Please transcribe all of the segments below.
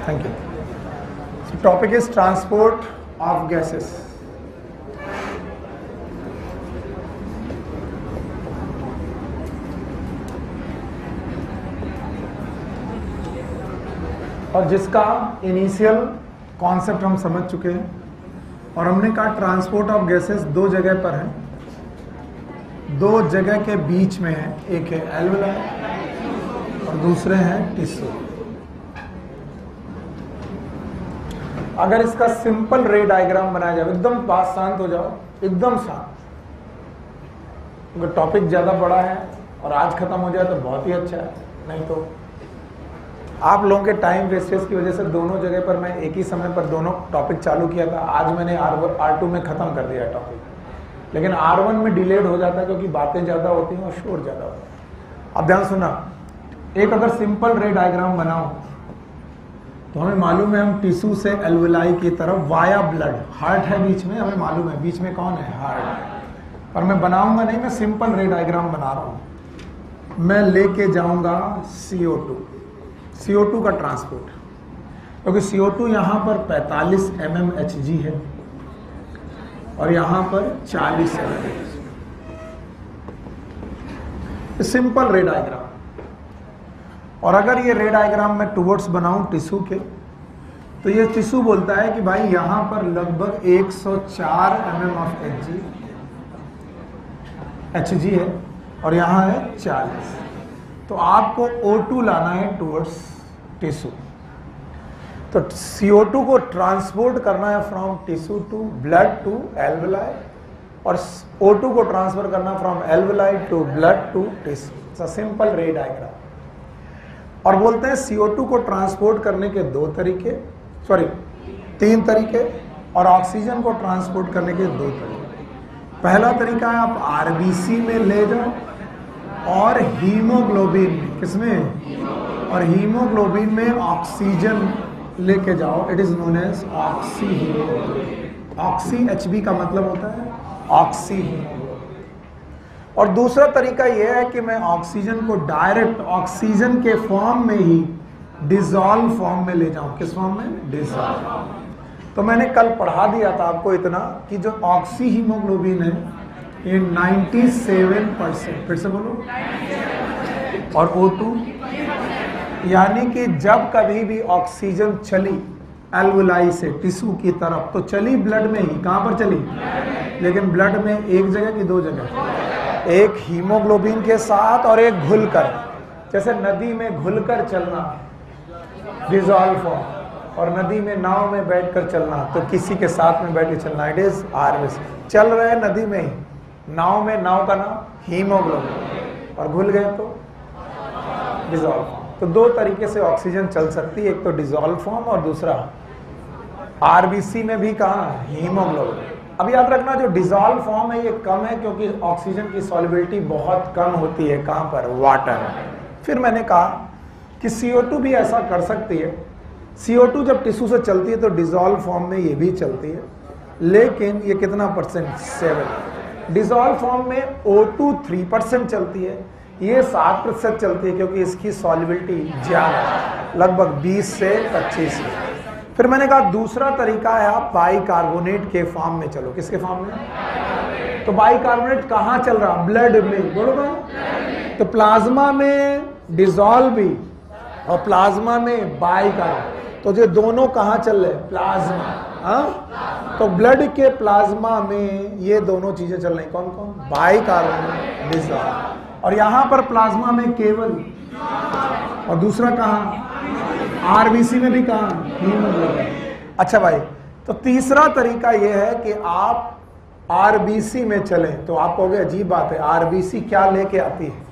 Thank you. So topic is transport of gases. और जिसका initial concept हम समझ चुके हैं और हमने कहा ट्रांसपोर्ट ऑफ गैसेस दो जगह पर है, दो जगह के बीच में है, एक है एल्वेलाई और दूसरे हैं टिश्यू। अगर इसका सिंपल रे डायग्राम बनाया जाए, एकदम पास शांत हो जाओ, एकदम शांत, अगर टॉपिक ज्यादा बड़ा है और आज खत्म हो जाए तो बहुत ही अच्छा है, नहीं तो आप लोगों के टाइम वेस्टेज की वजह से दोनों जगह पर मैं एक ही समय पर दोनों टॉपिक चालू किया था। आज मैंने R2 में खत्म कर दिया टॉपिक, लेकिन R1 में डिलेड हो जाता है क्योंकि बातें ज्यादा होती हैं और शोर ज्यादा होता है। अब ध्यान सुना, एक अगर सिंपल रे डायग्राम बनाओ तो हमें मालूम है हम टिश्यू से एल्वेलाई की तरफ वाया ब्लड, हार्ट है बीच में, हमें मालूम है बीच में कौन है, हार्ट। पर मैं बनाऊंगा नहीं, मैं सिंपल रे डायग्राम बना रहा हूं। मैं लेके जाऊंगा CO2 का ट्रांसपोर्ट, क्योंकि CO2 यहां पर 45 mmHg है और यहां पर 40 mmHg। Simple ray diagram. और अगर ये रे डायग्राम मैं टुवर्ड्स बनाऊं टिश्यू के, तो ये टिश्यू बोलता है कि भाई यहां पर लगभग 104 mm ऑफ Hg है और यहां है 40। तो आपको O2 लाना है टुवर्ड्स टिश्यू। तो CO2 को ट्रांसपोर्ट करना है from tissue to blood to alveoli, और O2 को ट्रांसफर करना from alveoli to blood to tissue. Simple ray diagram. और बोलते हैं CO2 को ट्रांसपोर्ट करने के तीन तरीके, और ऑक्सीजन को ट्रांसपोर्ट करने के 2 तरीके। पहला तरीका है आप RBC में ले जाओ और हीमोग्लोबिन, किसमें, और हीमोग्लोबिन में ऑक्सीजन लेके जाओ, it is known as oxy haemoglobin. Oxy HB का मतलब होता है ऑक्सी हीमोग्लोबिन। और दूसरा तरीका यह है कि मैं ऑक्सीजन को डायरेक्ट ऑक्सीजन के फॉर्म में ही डिसॉल्व फॉर्म में ले जाऊं। किस फॉर्म में? डिसॉल्व। तो मैंने कल पढ़ा दिया था आपको इतना कि जो ऑक्सी हीमोग्लोबिन है ये 97%, फिर से बोलो, और O2, यानी कि जब कभी भी ऑक्सीजन चली एल्वेलाई से टिश्यू की तरफ तो चली ब्लड में ही। कहां पर चली? लेकिन ब्लड में एक जगह की 2 जगह, एक हीमोग्लोबिन के साथ और एक घुलकर। जैसे नदी में घुलकर चलना डिसॉल्व फॉर्म, और नदी में नाव में बैठकर चलना, तो किसी के साथ में बैठ के चलना, इट इज RBC। चल रहे नदी में ही, नाव में, नाव का नाम हीमोग्लोबिन, और घुल गए तो डिसॉल्व फॉर्म। तो 2 तरीके से ऑक्सीजन चल सकती है, एक तो डिसॉल्व फॉर्म और दूसरा RBC में भी कहा हीमोग्लोबिन। अब याद रखना जो डिसॉल्व फॉर्म है ये कम है क्योंकि ऑक्सीजन की सॉल्युबिलिटी बहुत कम होती है। कहां पर? वाटर। फिर मैंने कहा कि CO2 भी ऐसा कर सकती है। CO2 जब टिश्यू से चलती है तो डिसॉल्व फॉर्म में ये भी चलती है, लेकिन ये कितना परसेंट? 7। डिसॉल्व फॉर्म में O2 3% चलती है, ये 7% चलती है क्योंकि इसकी सॉल्युबिलिटी ज्यादा, लगभग 20 से 25 है। फिर मैंने कहा दूसरा तरीका है आप बाइकार्बोनेट के फॉर्म में चलो। किसके फॉर्म में? तो बाइकार्बोनेट कहाँ चल रहा? ब्लड में। बोलो ना, तो प्लाज्मा में डिसॉल्व भी और प्लाज्मा में बाइकार्बोनेट, तो ये दोनों कहाँ चल रहे? प्लाज्मा। हाँ, तो ब्लड के प्लाज्मा में ये दोनों चीजें चल रही। कौन कौन? Bicarbonate, dissolve. और यहां पर प्लाज्मा में केवल, और दूसरा कहां? RBC में भी कहां? हीमोग्लोबिन। अच्छा भाई, तो तीसरा तरीका यह है कि आप RBC में चलें। तो आप कहोगे अजीब बात है, RBC क्या लेके आती है?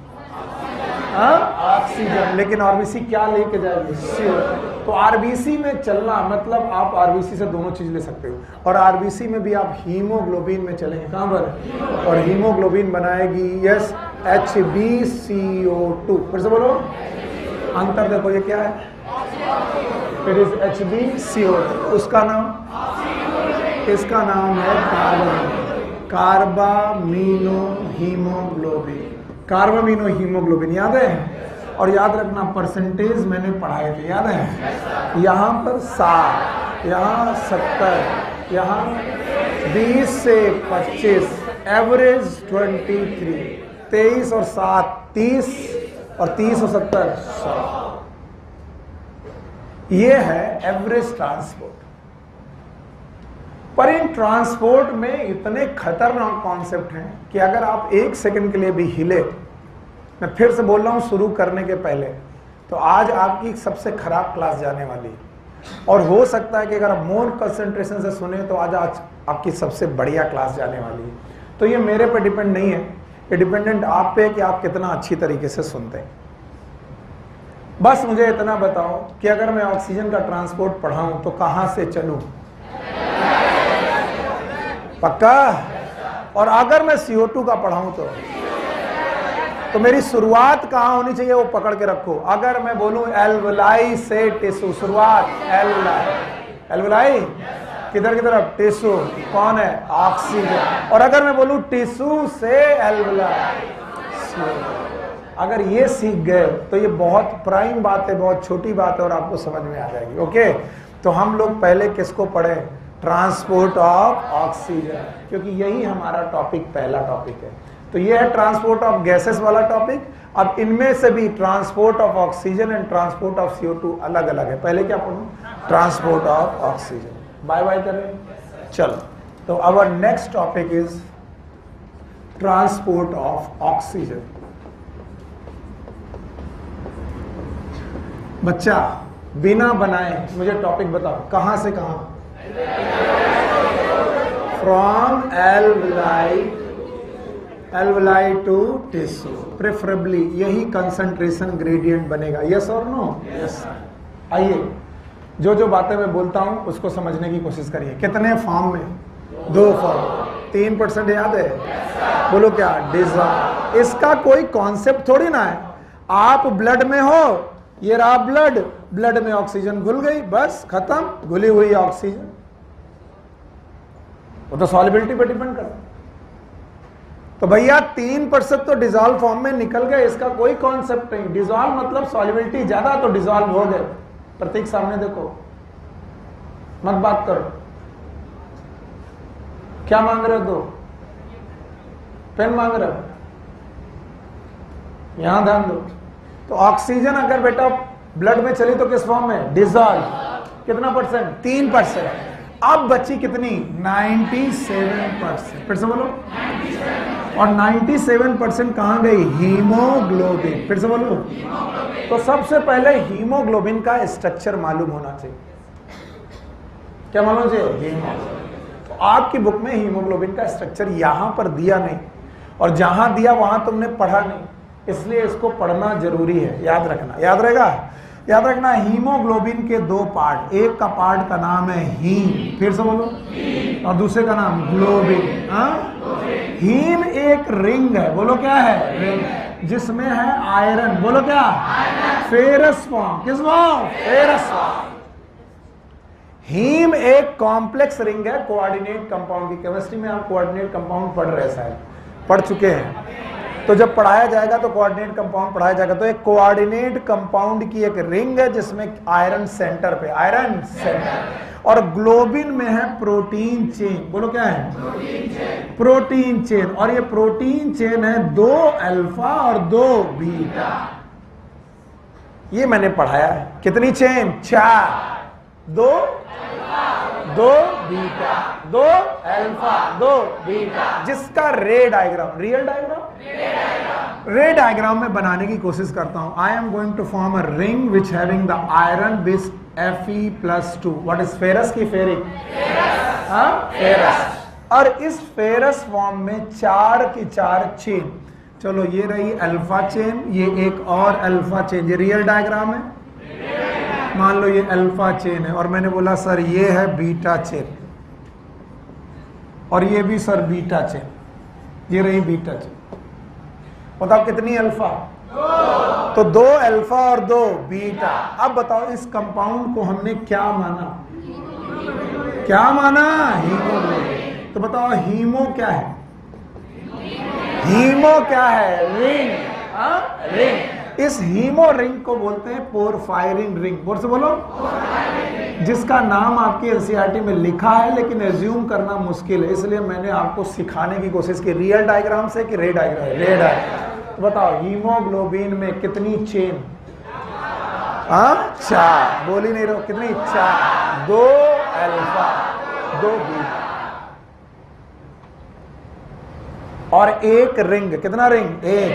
ऑक्सीजन। लेकिन RBC क्या लेके जाएगी? CO2। तो RBC में चलना मतलब आप RBC से दोनों चीज ले सकते हो, और RBC में भी आप हीमोग्लोबिन में चलेंगे। कहां पर? और हीमोग्लोबिन बनाएगी यस HbCO2। फिर से बोलो, अंतर देखो, ये क्या है? It is HbCO2। उसका नाम, इसका नाम है कार्बामीनो हीमोग्लोबिन। कार्बामीनो हीमोग्लोबिन याद है? और याद रखना परसेंटेज मैंने पढ़ाए थे, याद है? यहाँ पर 60, यहाँ 70, यहाँ 20 से 25, एवरेज 23, 23 और 7 30 और 30 और 70 100। ये है एवरेज ट्रांसपोर्ट। पर इन ट्रांसपोर्ट में इतने खतरनाक कॉन्सेप्ट हैं कि अगर आप 1 सेकंड के लिए भी हिले, मैं फिर से बोल रहा हूं शुरू करने के पहले, तो आज आपकी सबसे खराब क्लास जाने वाली है। और हो सकता है कि अगर आप मोर कंसंट्रेशन से सुने तो आज आपकी सबसे बढ़िया क्लास जाने वाली है। तो ये मेरे पे डिपेंड नहीं है, ये डिपेंडेंट आप पे है कि आप कितना अच्छी तरीके से सुनते हैं। बस मुझे इतना बताओ कि अगर मैं ऑक्सीजन का ट्रांसपोर्ट पढ़ाऊं तो कहां से चलूं? पक्का? और अगर मैं CO2 का पढ़ाऊं तो मेरी शुरुआत कहां होनी चाहिए वो पकड़ के रखो। अगर मैं बोलूं एल्वलाई से टिश्यू, शुरुआत एल्वलाई किधर की तरफ? टिश्यू। कौन है? ऑक्सीजन। और अगर मैं बोलूं टिश्यू से एल्वलाई, अगर ये सीख गए तो ये बहुत प्राइम बात है, बहुत छोटी बात है और आपको समझ में आ जाएगी। ओके, तो हम लोग पहले किसको पढ़े? ट्रांसपोर्ट ऑफ ऑक्सीजन, क्योंकि यही हमारा टॉपिक, पहला टॉपिक है। तो ये है ट्रांसपोर्ट ऑफ गैसेस वाला टॉपिक। अब इनमें से भी transport of oxygen and transport of CO2 अलग अलग है। पहले क्या पढ़ूं? Transport of oxygen. Bye bye करें, चलो। तो our next topic is transport of oxygen. बच्चा बिना बनाए मुझे टॉपिक बताओ, कहां से कहां? From alveoli to tissue, preferably यही कंसंट्रेशन ग्रेडियंट बनेगा। यस और नो? यस। आइए, जो जो बातें मैं बोलता हूं उसको समझने की कोशिश करिए। कितने फॉर्म में? 2 फॉर्म। 3% याद है? बोलो क्या? डिजॉल्व। इसका कोई कॉन्सेप्ट थोड़ी ना है। आप ब्लड में हो, ये रहा ब्लड में ऑक्सीजन घुल गई, बस खत्म, घुली हुई ऑक्सीजन। वो तो सॉल्युबिलिटी पे डिपेंड करता। तो भैया 3% तो डिजॉल्व फॉर्म में निकल गए, इसका कोई कॉन्सेप्ट नहीं। डिजॉल्व मतलब सॉल्युबिलिटी ज्यादा, तो डिजॉल्व हो गए। प्रतीक सामने देखो, मत बात करो। क्या मांग रहे हो? दो पेन मांग रहे हो? यहां ध्यान दो। तो ऑक्सीजन अगर बेटा ब्लड में चली तो किस फॉर्म में? डिजॉल्व। कितना %? 3%। अब बची कितनी? 97%। फिर से बोलो। और 97% कहां गई? हीमोग्लोबिन। फिर से बोलो। तो सबसे पहले हीमोग्लोबिन का स्ट्रक्चर मालूम होना चाहिए। क्या मालूम चाहिए? हीमोग्लोबिन। तो आपकी बुक में हीमोग्लोबिन का स्ट्रक्चर यहां पर दिया नहीं, और जहां दिया वहां तुमने पढ़ा नहीं, इसलिए इसको पढ़ना जरूरी है। याद रखना, याद रहेगा? याद रखना, हीमोग्लोबिन के 2 पार्ट, एक का पार्ट का नाम है हीम, फिर से बोलो, और दूसरे का नाम ग्लोबिन। हीम एक रिंग है, बोलो क्या है? रिंग, जिसमें है आयरन। बोलो क्या? Ferrous form. किस फॉर्म? Ferrous form. हीम एक कॉम्प्लेक्स रिंग है कोऑर्डिनेट कंपाउंड की। केमिस्ट्री में आप कोऑर्डिनेट कंपाउंड पढ़ रहे हैं, शायद पढ़ चुके हैं। तो जब पढ़ाया जाएगा तो कोऑर्डिनेट कंपाउंड पढ़ाया जाएगा। तो एक कोऑर्डिनेट कंपाउंड की एक रिंग है जिसमें आयरन सेंटर पे, आयरन सेंटर। और ग्लोबिन में है प्रोटीन चेन। बोलो क्या है? Protein chain. और ये प्रोटीन चेन है 2 अल्फा और 2 बीटा। ये मैंने पढ़ाया है। कितनी चेन? 4। 2 बीटा, 2 अल्फा 2 बीटा, जिसका ray diagram, real diagram, ray diagram में बनाने की कोशिश करता हूं। I am going to form a ring which having the iron base Fe+2। What is ferrous की फेरिक? फेरस। और इस फेरस फॉर्म में 4 की 4 चेन। चलो, ये रही अल्फा चेन, ये एक और अल्फा चेन। ये रियल डायग्राम है। मान लो ये अल्फा चेन है, और मैंने बोला सर ये है बीटा चेन, और ये भी सर बीटा चेन। ये रही बीटा चेन। बताओ कितनी अल्फा? 2। तो 2 अल्फा और 2 बीटा। अब बताओ इस कंपाउंड को हमने क्या माना? क्या माना? हीमोग्लोबिन। तो बताओ हीमो क्या है? हीमो क्या है? रिंग। रिंग। इस हीमो रिंग को बोलते हैं पोरफायरिन रिंग। बोल से बोलो, जिसका नाम आपकी एनसीईआरटी में लिखा है लेकिन एज्यूम करना मुश्किल है, इसलिए मैंने आपको सिखाने की कोशिश की। रियल डायग्राम से कि रे डायग्राम? Ray diagram. तो बताओ हीमोग्लोबिन में कितनी चेन? चार। बोल ही नहीं रहो, कितनी? चार। 2 अल्फा 2 बीटा और 1 रिंग। कितना रिंग? 1।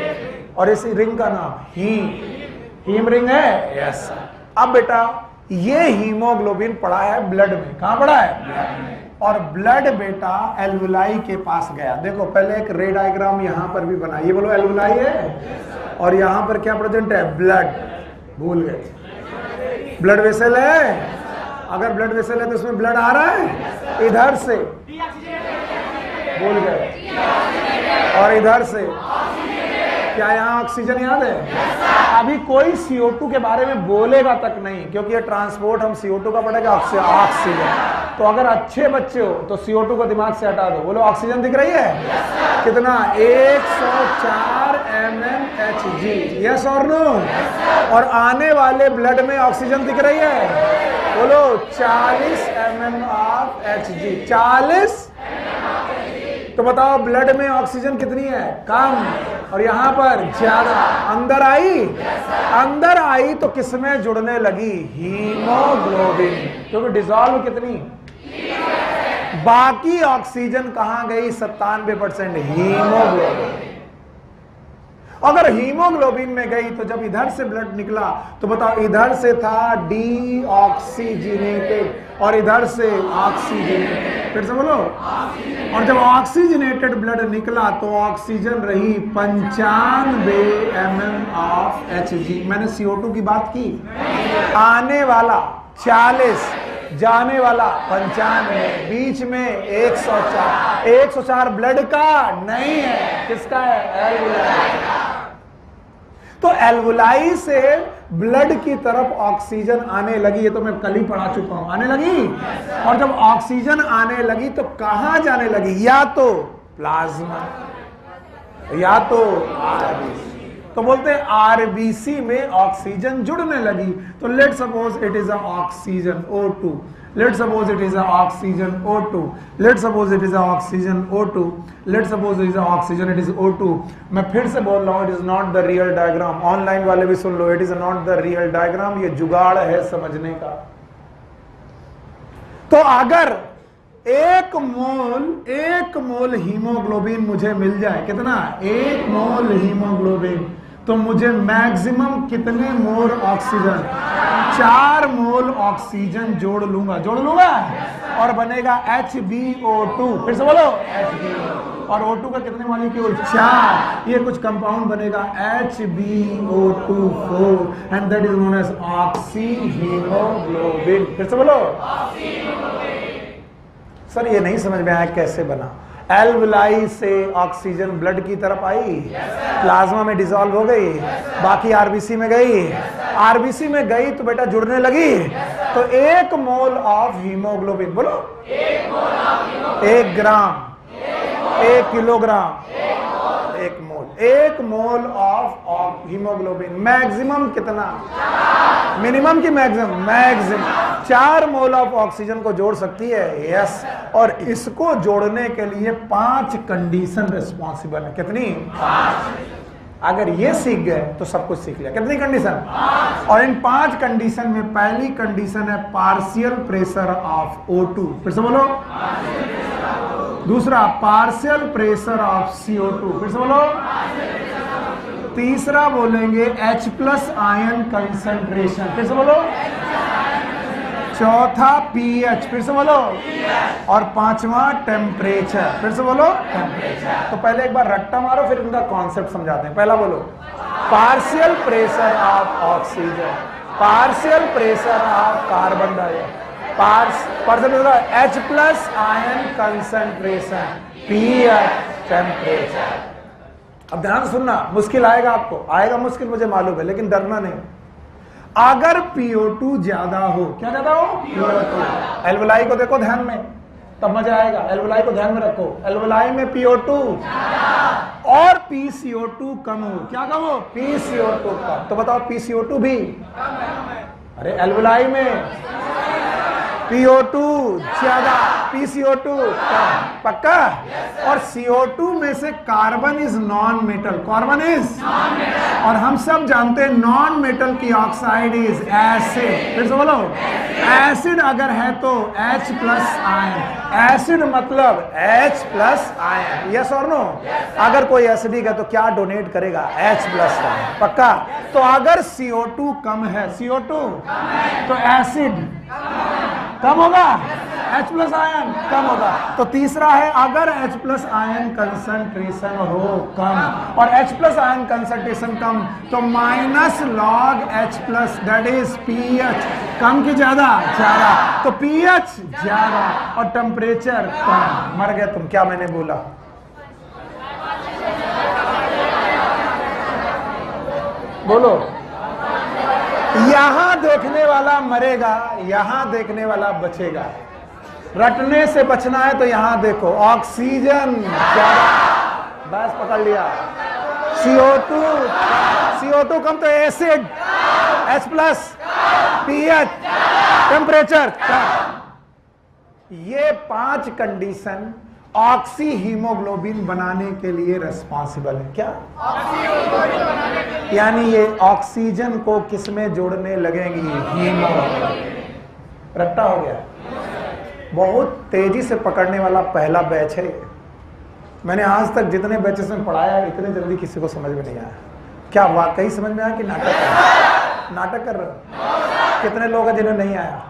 और इस रिंग का नाम हीम रिंग है। यस। अब बेटा ये हीमोग्लोबिन पड़ा है ब्लड में। कहां पड़ा है? ब्लड में। और ब्लड बेटा एल्वुलाई के पास गया। देखो पहले एक रे डायग्राम यहां पर भी बना। ये बोलो एल्वुलाई है और यहां पर क्या प्रेजेंट है? ब्लड। भूल गए? ब्लड वेसल है। अगर ब्लड वेसल है तो उसमें ब्लड आ रहा है इधर से। भूल गए? और इधर से क्या यहाँ ऑक्सीजन याद है? अभी कोई CO2 के बारे में बोलेगा तक नहीं, क्योंकि ये ट्रांसपोर्ट हम CO2 का पड़ेगा ऑक्सीजन। तो अगर अच्छे बच्चे हो तो CO2 को दिमाग से हटा दो। बोलो ऑक्सीजन दिख रही है? कितना? 104 mmHg। यस और नो? और आने वाले ब्लड में ऑक्सीजन दिख रही है? बोलो 40 mmHg। 40। तो बताओ ब्लड में ऑक्सीजन कितनी है? कम। और यहां पर ज्यादा। अंदर आई? अंदर आई तो किसमें जुड़ने लगी? हीमोग्लोबिन। क्योंकि डिसॉल्व कितनी? बाकी ऑक्सीजन कहां गई? 97% हीमोग्लोबिन। अगर हीमोग्लोबिन में गई तो जब इधर से ब्लड निकला तो बताओ इधर से था डीऑक्सीजनेटेड और इधर से ऑक्सीजनेटेड। फिर से बोलो। और जब ऑक्सीजनेटेड ब्लड निकला तो ऑक्सीजन रही 95 mmHg। मैंने CO2 की बात की। आने वाला 40, जाने वाला 95, बीच में 104। 104 ब्लड का नहीं है, किसका है? एल्वुलाई। तो एल्वुलाई से ब्लड की तरफ ऑक्सीजन आने लगी। ये तो मैं कल ही पढ़ा चुका हूं। आने लगी। और जब ऑक्सीजन आने लगी तो कहां जाने लगी? या तो प्लाज्मा या तो आरबीसी। तो बोलते हैं आरबीसी में ऑक्सीजन जुड़ने लगी। तो let suppose it is oxygen O2। Let suppose it is oxygen O2। Let suppose it is oxygen O2। Let suppose it is oxygen, it is O2। मैं फिर से बोल रहा हूं, it is not the real diagram. Online वाले भी सुन लो, it is not the real diagram. ये जुगाड़ है समझने का। तो अगर 1 मोल हीमोग्लोबिन मुझे मिल जाए, कितना? 1 मोल हीमोग्लोबिन, तो मुझे मैक्सिमम कितने मोल ऑक्सीजन? 4 मोल ऑक्सीजन जोड़ लूंगा और बनेगा HbO2। फिर से बोलो HbO2। और O2 का कितने मॉलिक्यूल? 4। ये कुछ कंपाउंड बनेगा HbO2 and that is known as oxy haemoglobin. फिर से बोलो। सर ये नहीं समझ में आया कैसे बना? एल्वुलाई से ऑक्सीजन ब्लड की तरफ आई, प्लाज्मा में डिसॉल्व हो गई, बाकी आरबीसी में गई। आरबीसी में गई तो बेटा जुड़ने लगी। तो 1 मोल ऑफ हीमोग्लोबिन, बोलो 1 ग्राम, 1 kilogram, 1 mole of haemoglobin. Maximum कितना? मिनिमम की मैक्सिमम 4 मोल ऑफ ऑक्सीजन को जोड़ सकती है। यस। और इसको जोड़ने के लिए 5 कंडीशन रिस्पॉन्सिबल है। कितनी? 5। अगर ये सीख गए तो सब कुछ सीख लिया। कितनी कंडीशन? 5। और इन 5 कंडीशन में पहली कंडीशन है पार्शियल प्रेशर ऑफ O2। फिर से बोलो। दूसरा पार्शियल प्रेशर ऑफ CO2। फिर से बोलो। तीसरा बोलेंगे H+ आयन कंसंट्रेशन। फिर से बोलो। चौथा pH। फिर से बोलो। और 5वां टेम्परेचर। फिर से बोलो टेम्परेचर। तो पहले एक बार रट्टा मारो, फिर इनका कॉन्सेप्ट समझाते हैं। पहला बोलो partial pressure of oxygen, partial pressure of carbon dioxide, H+ ion concentration, pH, temperature. अब ध्यान सुनना, मुश्किल आएगा आपको, आएगा मुश्किल मुझे मालूम है, लेकिन डरना नहीं। अगर PO2 ज्यादा हो, क्या ज्यादा हो? PO2। एल्वुलाई को देखो ध्यान में, तब मजा आएगा। एल्वुलाई को ध्यान में रखो। एल्वुलाई में PO2 और PCO2 कम हो। क्या कम हो? PCO2 कम। तो बताओ PCO2 भी, अरे एल्वुलाई में PO2 ज्यादा, PCO2 कम, पक्का। और CO2 में से carbon is non metal, carbon is, और हम सब जानते हैं नॉन मेटल की ऑक्साइड इज एसिड। फिर से बोलो, एसिड अगर है तो H प्लस आयन, एसिड मतलब H प्लस आयन, यस और नो। अगर कोई एसिडिक है तो क्या डोनेट करेगा? H प्लस आयन, पक्का। तो अगर CO2 कम है, CO2 तो एसिड कम होगा, H प्लस आयन कम होगा। तो तीसरा है, अगर H प्लस आयन कंसंट्रेशन हो कम और H प्लस आयन कंसंट्रेशन कम तो minus log H plus, that is pH, कम की ज्यादा? ज्यादा। तो pH ज्यादा और टेम्परेचर कम। मर गया तुम। क्या मैंने बोला? बोलो। यहां देखने वाला मरेगा, यहां देखने वाला बचेगा। रटने से बचना है तो यहां देखो, ऑक्सीजन ज्यादा, बस पकड़ लिया। CO2 कम तो acid H plus, pH, temperature कम। ये 5 कंडीशन ऑक्सी हीमोग्लोबिन बनाने के लिए रिस्पॉन्सिबल है। क्या? यानी ये ऑक्सीजन को किसमें जोड़ने लगेंगी? हीमोग्लोबिन। रट्टा हो गया। बहुत तेजी से पकड़ने वाला पहला बैच है। मैंने आज तक जितने बैचेस में पढ़ाया इतने जल्दी किसी को समझ में नहीं आया। क्या वाकई समझ में आया कि नाटक कर रहे? नाटक कर रहे? कितने लोग हैं जिन्हें नहीं आया?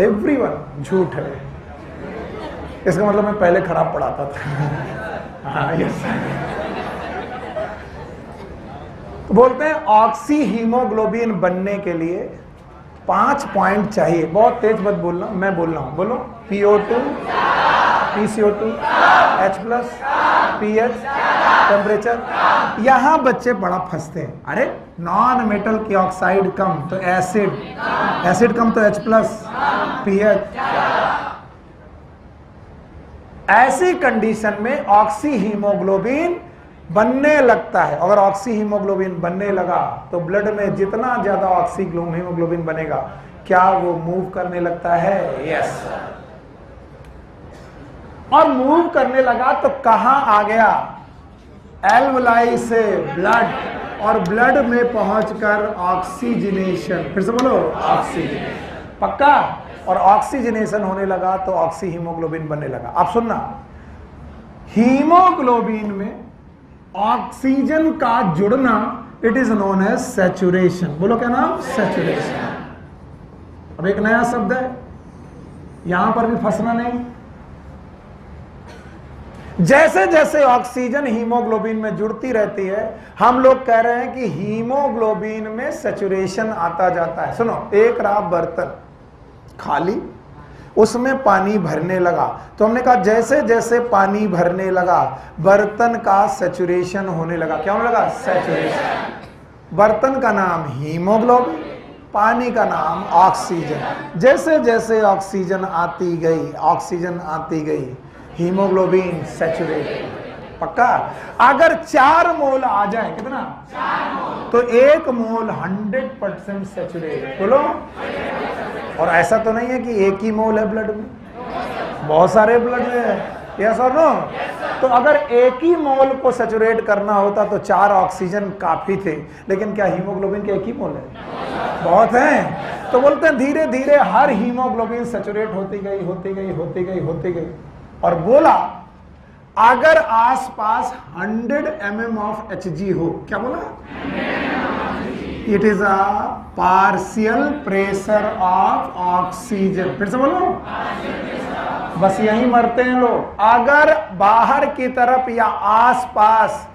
एवरीवन। झूठ है। इसका मतलब मैं पहले खराब पढ़ाता था। हाँ, यस। तो बोलते हैं ऑक्सी हीमोग्लोबिन बनने के लिए 5 पॉइंट चाहिए। बहुत तेज मत बोलना, मैं बोल रहा हूं। बोलो। PO2, PCO2, H plus, pH, temperature. यहां बच्चे बड़ा फंसते हैं। अरे नॉन मेटल की ऑक्साइड कम तो एसिड, एसिड कम तो H प्लस, pH। ऐसी कंडीशन में ऑक्सी हीमोग्लोबिन बनने लगता है। अगर ऑक्सी हीमोग्लोबिन बनने लगा तो ब्लड में जितना ज्यादा ऑक्सी हीमोग्लोबिन बनेगा, क्या वो मूव करने लगता है? यस। और मूव करने लगा तो कहां आ गया? एल्वुलाई से ब्लड, और ब्लड में पहुंचकर ऑक्सीजनेशन। फिर से बोलो, ऑक्सीजनेशन। पक्का। और ऑक्सीजनेशन होने लगा तो ऑक्सी हीमोग्लोबिन बनने लगा। आप सुनना, हीमोग्लोबिन में ऑक्सीजन का जुड़ना, it is known as saturation. बोलो क्या नाम? सैचुरेशन। अब एक नया शब्द है, यहां पर भी फंसना नहीं। जैसे जैसे ऑक्सीजन हीमोग्लोबिन में जुड़ती रहती है, हम लोग कह रहे हैं कि हीमोग्लोबिन में सैचुरेशन आता जाता है। सुनो, एक रहा बर्तन खाली, उसमें पानी भरने लगा, तो हमने कहा जैसे जैसे पानी भरने लगा बर्तन का सैचुरेशन होने लगा। क्या होने लगा? सैचुरेशन। बर्तन का नाम हीमोग्लोबिन, पानी का नाम ऑक्सीजन। जैसे जैसे ऑक्सीजन आती गई हीमोग्लोबिन सैचुरेट। पक्का। अगर 4 मोल आ जाए, कितना? 4 मोल, तो 1 मोल 100% सैचुरेट। बोलो। और ऐसा तो नहीं है कि 1 ही मोल है ब्लड में, बहुत सारे ब्लड में है। यस और नो? तो अगर 1 ही मोल को सैचुरेट करना होता तो 4 ऑक्सीजन काफी थे, लेकिन क्या हीमोग्लोबिन के 1 ही मोल है? बहुत हैं। तो बोलते हैं धीरे धीरे हर हीमोग्लोबिन सैचुरेट होती गई। और बोला अगर आसपास 100 mm ऑफ Hg हो, क्या बोला? It is a partial pressure of oxygen. फिर से बोलो। बस यही मरते हैं लोग। अगर बाहर की तरफ या आसपास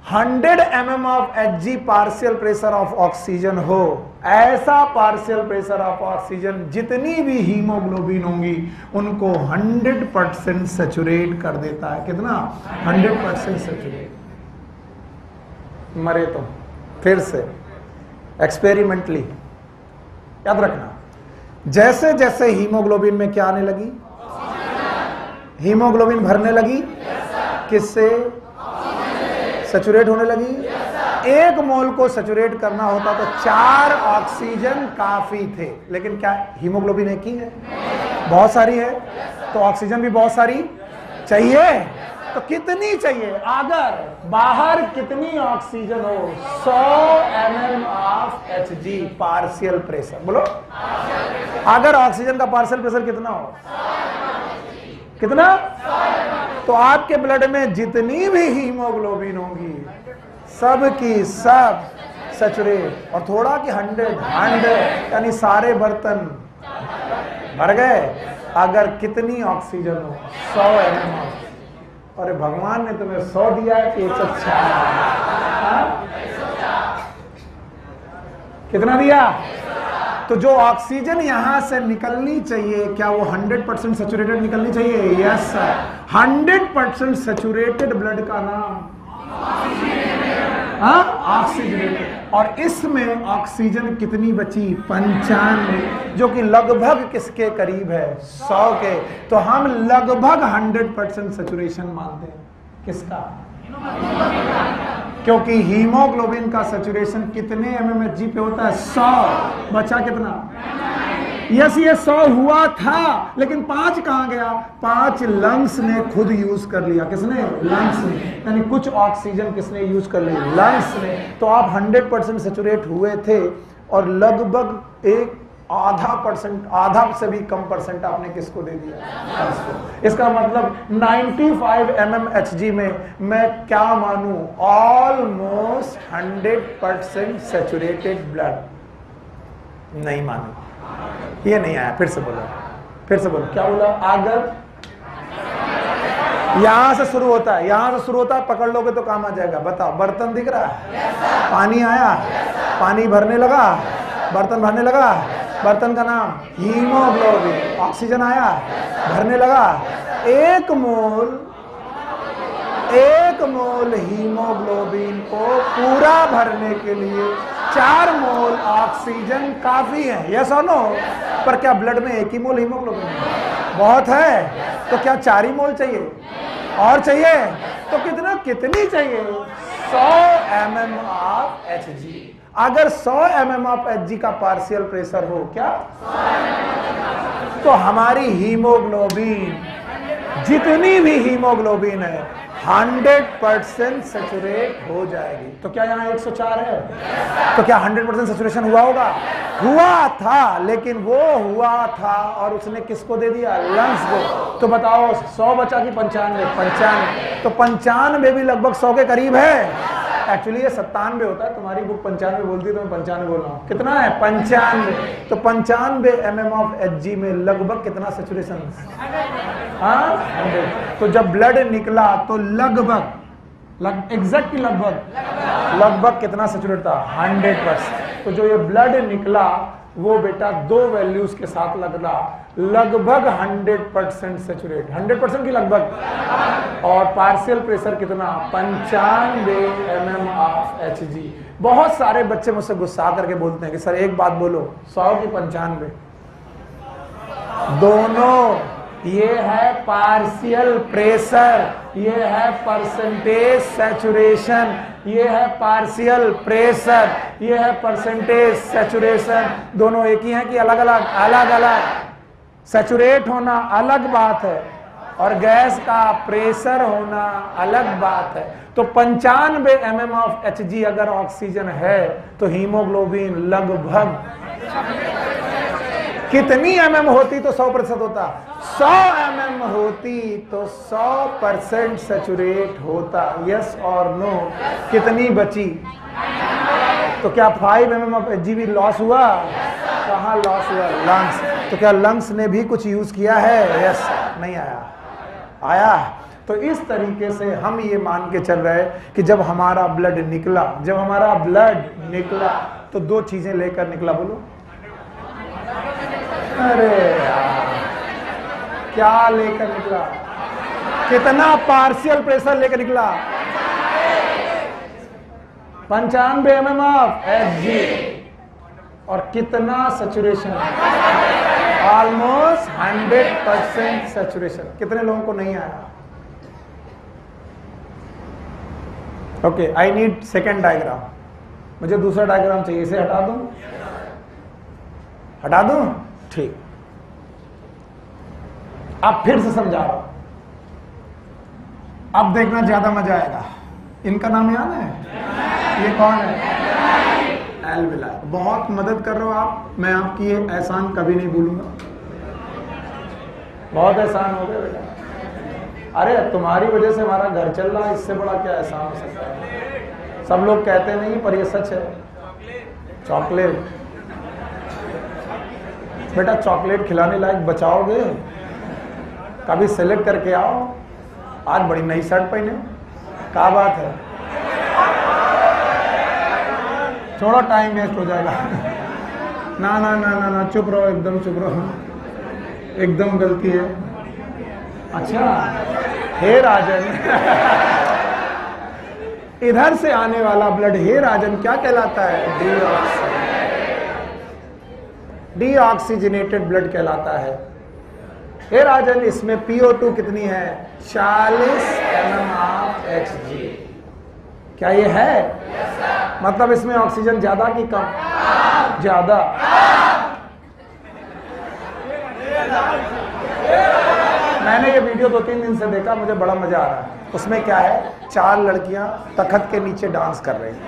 100 mm of Hg partial pressure of oxygen हो, ऐसा पार्शियल प्रेशर ऑफ ऑक्सीजन जितनी भी हीमोग्लोबिन होंगी उनको 100% सैचुरेट कर देता है। कितना? 100% सैचुरेट। मरे तो फिर से एक्सपेरिमेंटली याद रखना, जैसे जैसे हीमोग्लोबिन में क्या आने लगी? हीमोग्लोबिन भरने लगी, किससे? सैचुरेट होने लगी। 1 मोल को सैचुरेट करना होता तो 4 ऑक्सीजन काफी थे, लेकिन क्या हीमोग्लोबिन एक ही है? बहुत सारी है, तो ऑक्सीजन भी बहुत सारी चाहिए। तो कितनी चाहिए? अगर बाहर कितनी ऑक्सीजन हो? 100 mm of Hg partial pressure. बोलो, अगर ऑक्सीजन का पार्शियल प्रेशर कितना हो? कितना? तो आपके ब्लड में जितनी भी हीमोग्लोबिन होंगी सब की सब सैचुरेट, और थोड़ा कि 100 यानी सारे बर्तन भर गए। अगर कितनी ऑक्सीजन हो? 100 mm। अरे भगवान ने तुम्हें 100 दिया है कि 104? कितना दिया? तो जो ऑक्सीजन यहां से निकलनी चाहिए, क्या वो 100% सैचुरेटेड निकलनी चाहिए? Yes sir. 100% सैचुरेटेड ब्लड का नाम ऑक्सीजनेटेड। और इसमें ऑक्सीजन कितनी बची? 95, जो कि लगभग किसके करीब है? 100 के। तो हम लगभग 100% सैचुरेशन मानते हैं। किसका? क्योंकि हीमोग्लोबिन का सैचुरेशन कितने mmHg पे होता है? 100। बचा कितना? यस, ये 100 हुआ था, लेकिन 5 कहां गया? 5 लंग्स ने खुद यूज कर लिया। किसने? लंग्स ने। यानी कुछ ऑक्सीजन किसने यूज कर ली? लंग्स ने। तो आप 100% सैचुरेट हुए थे, और लगभग एक आधा से भी कम परसेंट आपने किसको दे दिया? इसका मतलब 95 mmHg में मैं क्या मानूं? ऑलमोस्ट 100% सैचुरेटेड ब्लड नहीं मानू। ये नहीं आया। फिर से बोलो, फिर से बोलो। क्या बोला? अगर यहां से शुरू होता है, यहां से शुरू होता है, पकड़ लोगे तो काम आ जाएगा। बताओ, बर्तन दिख रहा है? पानी आया, पानी भरने लगा, बर्तन भरने लगा, बर्तन का नाम हीमोग्लोबिन। ऑक्सीजन आया, भरने लगा। 1 मोल हीमोग्लोबिन को पूरा भरने के लिए 4 मोल ऑक्सीजन काफी है। यस और नो? पर क्या ब्लड में 1 ही मोल हीमोग्लोबिन बहुत है? तो क्या 4 ही मोल चाहिए? और चाहिए? तो कितनी चाहिए? 100 mm ऑफ Hg। अगर 100 mm ऑफ Hg का पार्शियल प्रेशर हो, क्या? तो हमारी हीमोग्लोबिन, जितनी भी हीमोग्लोबिन है, 100% सैचुरेट हो जाएगी। तो क्या यहाँ 104 है? तो क्या 100% सैचुरेशन हुआ होगा? हुआ था, लेकिन वो हुआ था और उसने किसको दे दिया? लंग्स को। तो बताओ 100 बचा कि 95? 95। तो 95 भी लगभग 100 के करीब है। एक्चुअली ये 97 होता है, तुम्हारी बुक 95 बोलती है, तो मैं 95 बोल रहा हूँ। कितना है? 95। तो 95 mm ऑफ Hg में लगभग कितना सैचुरेशन? तो जब ब्लड निकला तो लगभग एग्जैक्टली लगभग कितना सैचुरेट था? 100%। तो जो ये ब्लड निकला वो बेटा 2 वैल्यूज के साथ लगभग 100% सैचुरेट, 100% की लगभग। और पार्शियल प्रेशर कितना? 95 mm ऑफ Hg। बहुत सारे बच्चे मुझसे गुस्सा करके बोलते हैं कि सर एक बात बोलो, 100 की 95 दोनों, ये है पार्शियल प्रेशर, ये है परसेंटेज सैचुरेशन, ये है पार्शियल प्रेशर, ये है परसेंटेज सैचुरेशन। दोनों एक ही हैं कि अलग अलग? अलग अलग। सैचुरेट होना अलग बात है और गैस का प्रेशर होना अलग बात है। तो 95 mm ऑफ Hg अगर ऑक्सीजन है तो हीमोग्लोबिन लगभग कितनी mm होती तो 100% होता? 100 mm होती तो 100% सैचुरेट होता। यस और नो? कितनी बची? तो क्या 5 mm ऑफ Hg भी लॉस हुआ? कहाँ लॉस हुआ? लंग्स। तो क्या लंग्स ने भी कुछ यूज किया है? यस। नहीं आया। तो इस तरीके से हम ये मान के चल रहे हैं कि जब हमारा ब्लड निकला तो 2 चीजें लेकर निकला। बोलो, अरे यार, क्या लेकर निकला? कितना पार्शियल प्रेशर लेकर निकला? 95 mm ऑफ Hg। और कितना सैचुरेशन? Almost 100% saturation. कितने लोगों को नहीं आया? Okay, I need second diagram. मुझे दूसरा डायग्राम चाहिए, इसे हटा दूं? हटा दूं? ठीक। अब फिर से समझा रहा हूं, अब देखना ज्यादा मजा आएगा। इनका नाम याद है? ये कौन है? एल्विलाई। बहुत मदद कर रहे हो आप, मैं आपकी ये एहसान कभी नहीं भूलूंगा। बहुत एहसान हो गया बेटा। अरे तुम्हारी वजह से हमारा घर चल रहा है, इससे बड़ा क्या एहसान हो सकता है? सब लोग कहते नहीं, पर ये सच है। चॉकलेट बेटा, चॉकलेट खिलाने लायक बचाओगे? कभी सेलेक्ट करके आओ। आज बड़ी नई शर्ट पहने, क्या बात है? थोड़ा टाइम वेस्ट हो जाएगा। ना ना ना ना ना, चुप रहो, एकदम चुप रहो, एकदम गलती है। अच्छा, हे राजन इधर से आने वाला ब्लड, हे राजन, क्या कहलाता है? डीऑक्सीजनेटेड ब्लड कहलाता है। हे राजन, इसमें PO2 कितनी है? 40 mmHg। क्या ये है? मतलब इसमें ऑक्सीजन ज्यादा कि कम? ज्यादा। मैंने ये वीडियो 2-3 दिन से देखा, मुझे बड़ा मजा आ रहा है। उसमें क्या है, 4 लड़कियां तख्त के नीचे डांस कर रही हैं।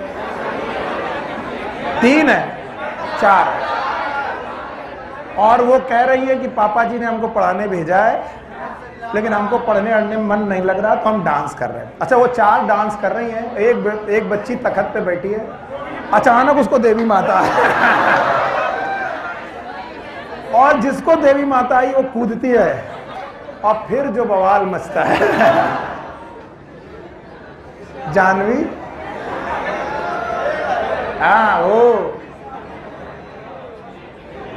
3 है, 4 है, और वो कह रही है कि पापा जी ने हमको पढ़ाने भेजा है, लेकिन हमको पढ़ने अड़ने में मन नहीं लग रहा, तो हम डांस कर रहे हैं। अच्छा, वो 4 डांस कर रही हैं, एक बच्ची तख्त पे बैठी है, अचानक उसको देवी माता है और जिसको देवी माता आई वो कूदती है, और फिर जो बवाल मचता है जानवी, हाँ वो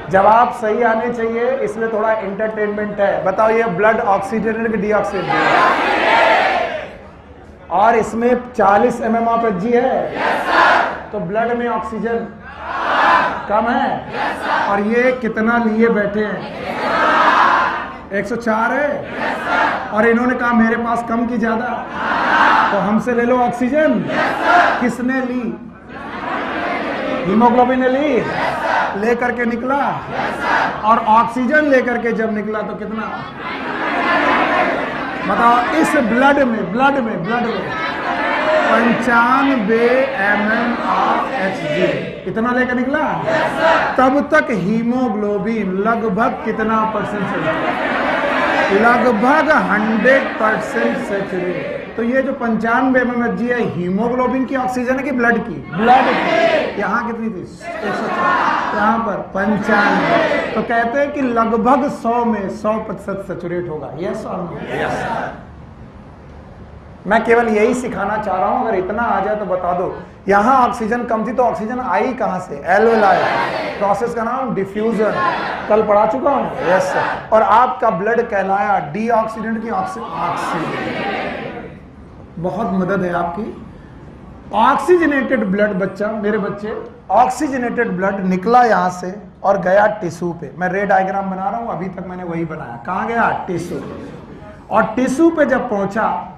जवाब सही आने चाहिए, इसमें थोड़ा एंटरटेनमेंट है। बताओ, ये ब्लड ऑक्सीजनेटेड कि डीऑक्सीजनेटेड? और इसमें 40 mmHg है। तो ब्लड में ऑक्सीजन कम है। और ये कितना लिए बैठे हैं? 104 है। और इन्होंने कहा मेरे पास कम की ज्यादा, तो हमसे ले लो ऑक्सीजन। किसने ली? हीमोग्लोबिन ने ली, लेकर के निकला, और ऑक्सीजन लेकर के जब निकला तो कितना? बताओ, इस ब्लड में 95 mmHg इतना लेकर निकला। तब तक हीमोग्लोबिन लगभग कितना परसेंट से? लगभग 100% सैचुरेट। तो ये जो 95 mmHg है, हीमोग्लोबिन की ऑक्सीजन है कि ब्लड की? ब्लड की। यहाँ कितनी थी? 104, यहाँ पर 95। तो कहते हैं कि लगभग 100 में 100% सैचुरेट होगा। यस और नो? यस। मैं केवल यही सिखाना चाह रहा हूं, अगर इतना आ जाए तो बता दो। यहाँ ऑक्सीजन कम थी तो ऑक्सीजन आई कहां से? एल्वेलाई। प्रोसेस का नाम डिफ्यूजन, कल पढ़ा चुका हूं। Yes sir. और आपका ब्लड कहलाया डीऑक्सीडेंट की ऑक्सीजन। बहुत मदद है आपकी। ऑक्सीजनेटेड ब्लड, बच्चा, मेरे बच्चे, ऑक्सीजनेटेड ब्लड निकला यहां से और गया टिश्यू पे। मैं रेड डायग्राम बना रहा हूं, अभी तक मैंने वही बनाया। कहां गया? टिश्यू। और टिश्यू पे जब पहुंचा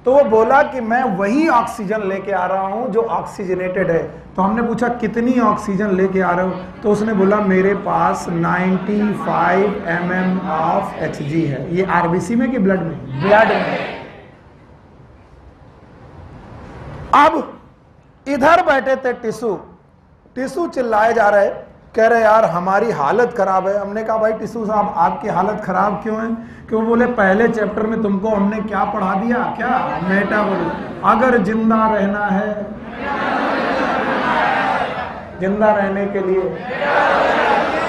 तो वो बोला कि मैं वही ऑक्सीजन लेके आ रहा हूं जो ऑक्सीजनेटेड है। तो हमने पूछा कितनी ऑक्सीजन लेके आ रहे हो? तो उसने बोला मेरे पास 95 mmHg है। ये आरबीसी में कि ब्लड में? ब्लड में। अब इधर बैठे थे टिश्यू चिल्लाए जा रहे, कह रहे यार हमारी हालत खराब है। हमने कहा भाई टिश्यू साहब आपकी हालत खराब क्यों है? क्यों? बोले पहले चैप्टर में तुमको हमने क्या पढ़ा दिया? क्या? मेटाबॉलिज्म। अगर जिंदा रहना है, जिंदा रहने के लिए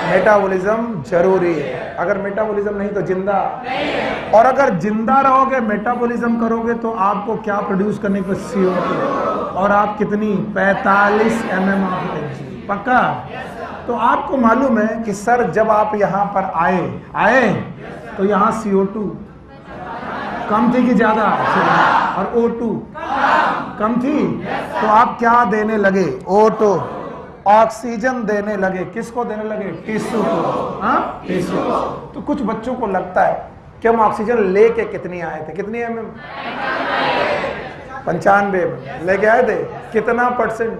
मेटाबॉलिज्म जरूरी है। अगर मेटाबॉलिज्म नहीं तो जिंदा नहीं। और अगर जिंदा रहोगे, मेटाबॉलिज्म करोगे, तो आपको क्या प्रोड्यूस करने को? CO2। और आप कितनी? 45 mmHg। पक्का? तो आपको मालूम है कि सर जब आप यहाँ पर आए तो यहाँ CO2 कम थी कि ज्यादा? और O2 कम थी। तो आप क्या देने लगे? O2, ऑक्सीजन देने लगे। किसको देने लगे? टिश्यू को। हाँ, टिश्यू। तो कुछ बच्चों को लगता है कि हम ऑक्सीजन लेके कितनी आए थे? कितनी 95 लेके आए थे। कितना परसेंट?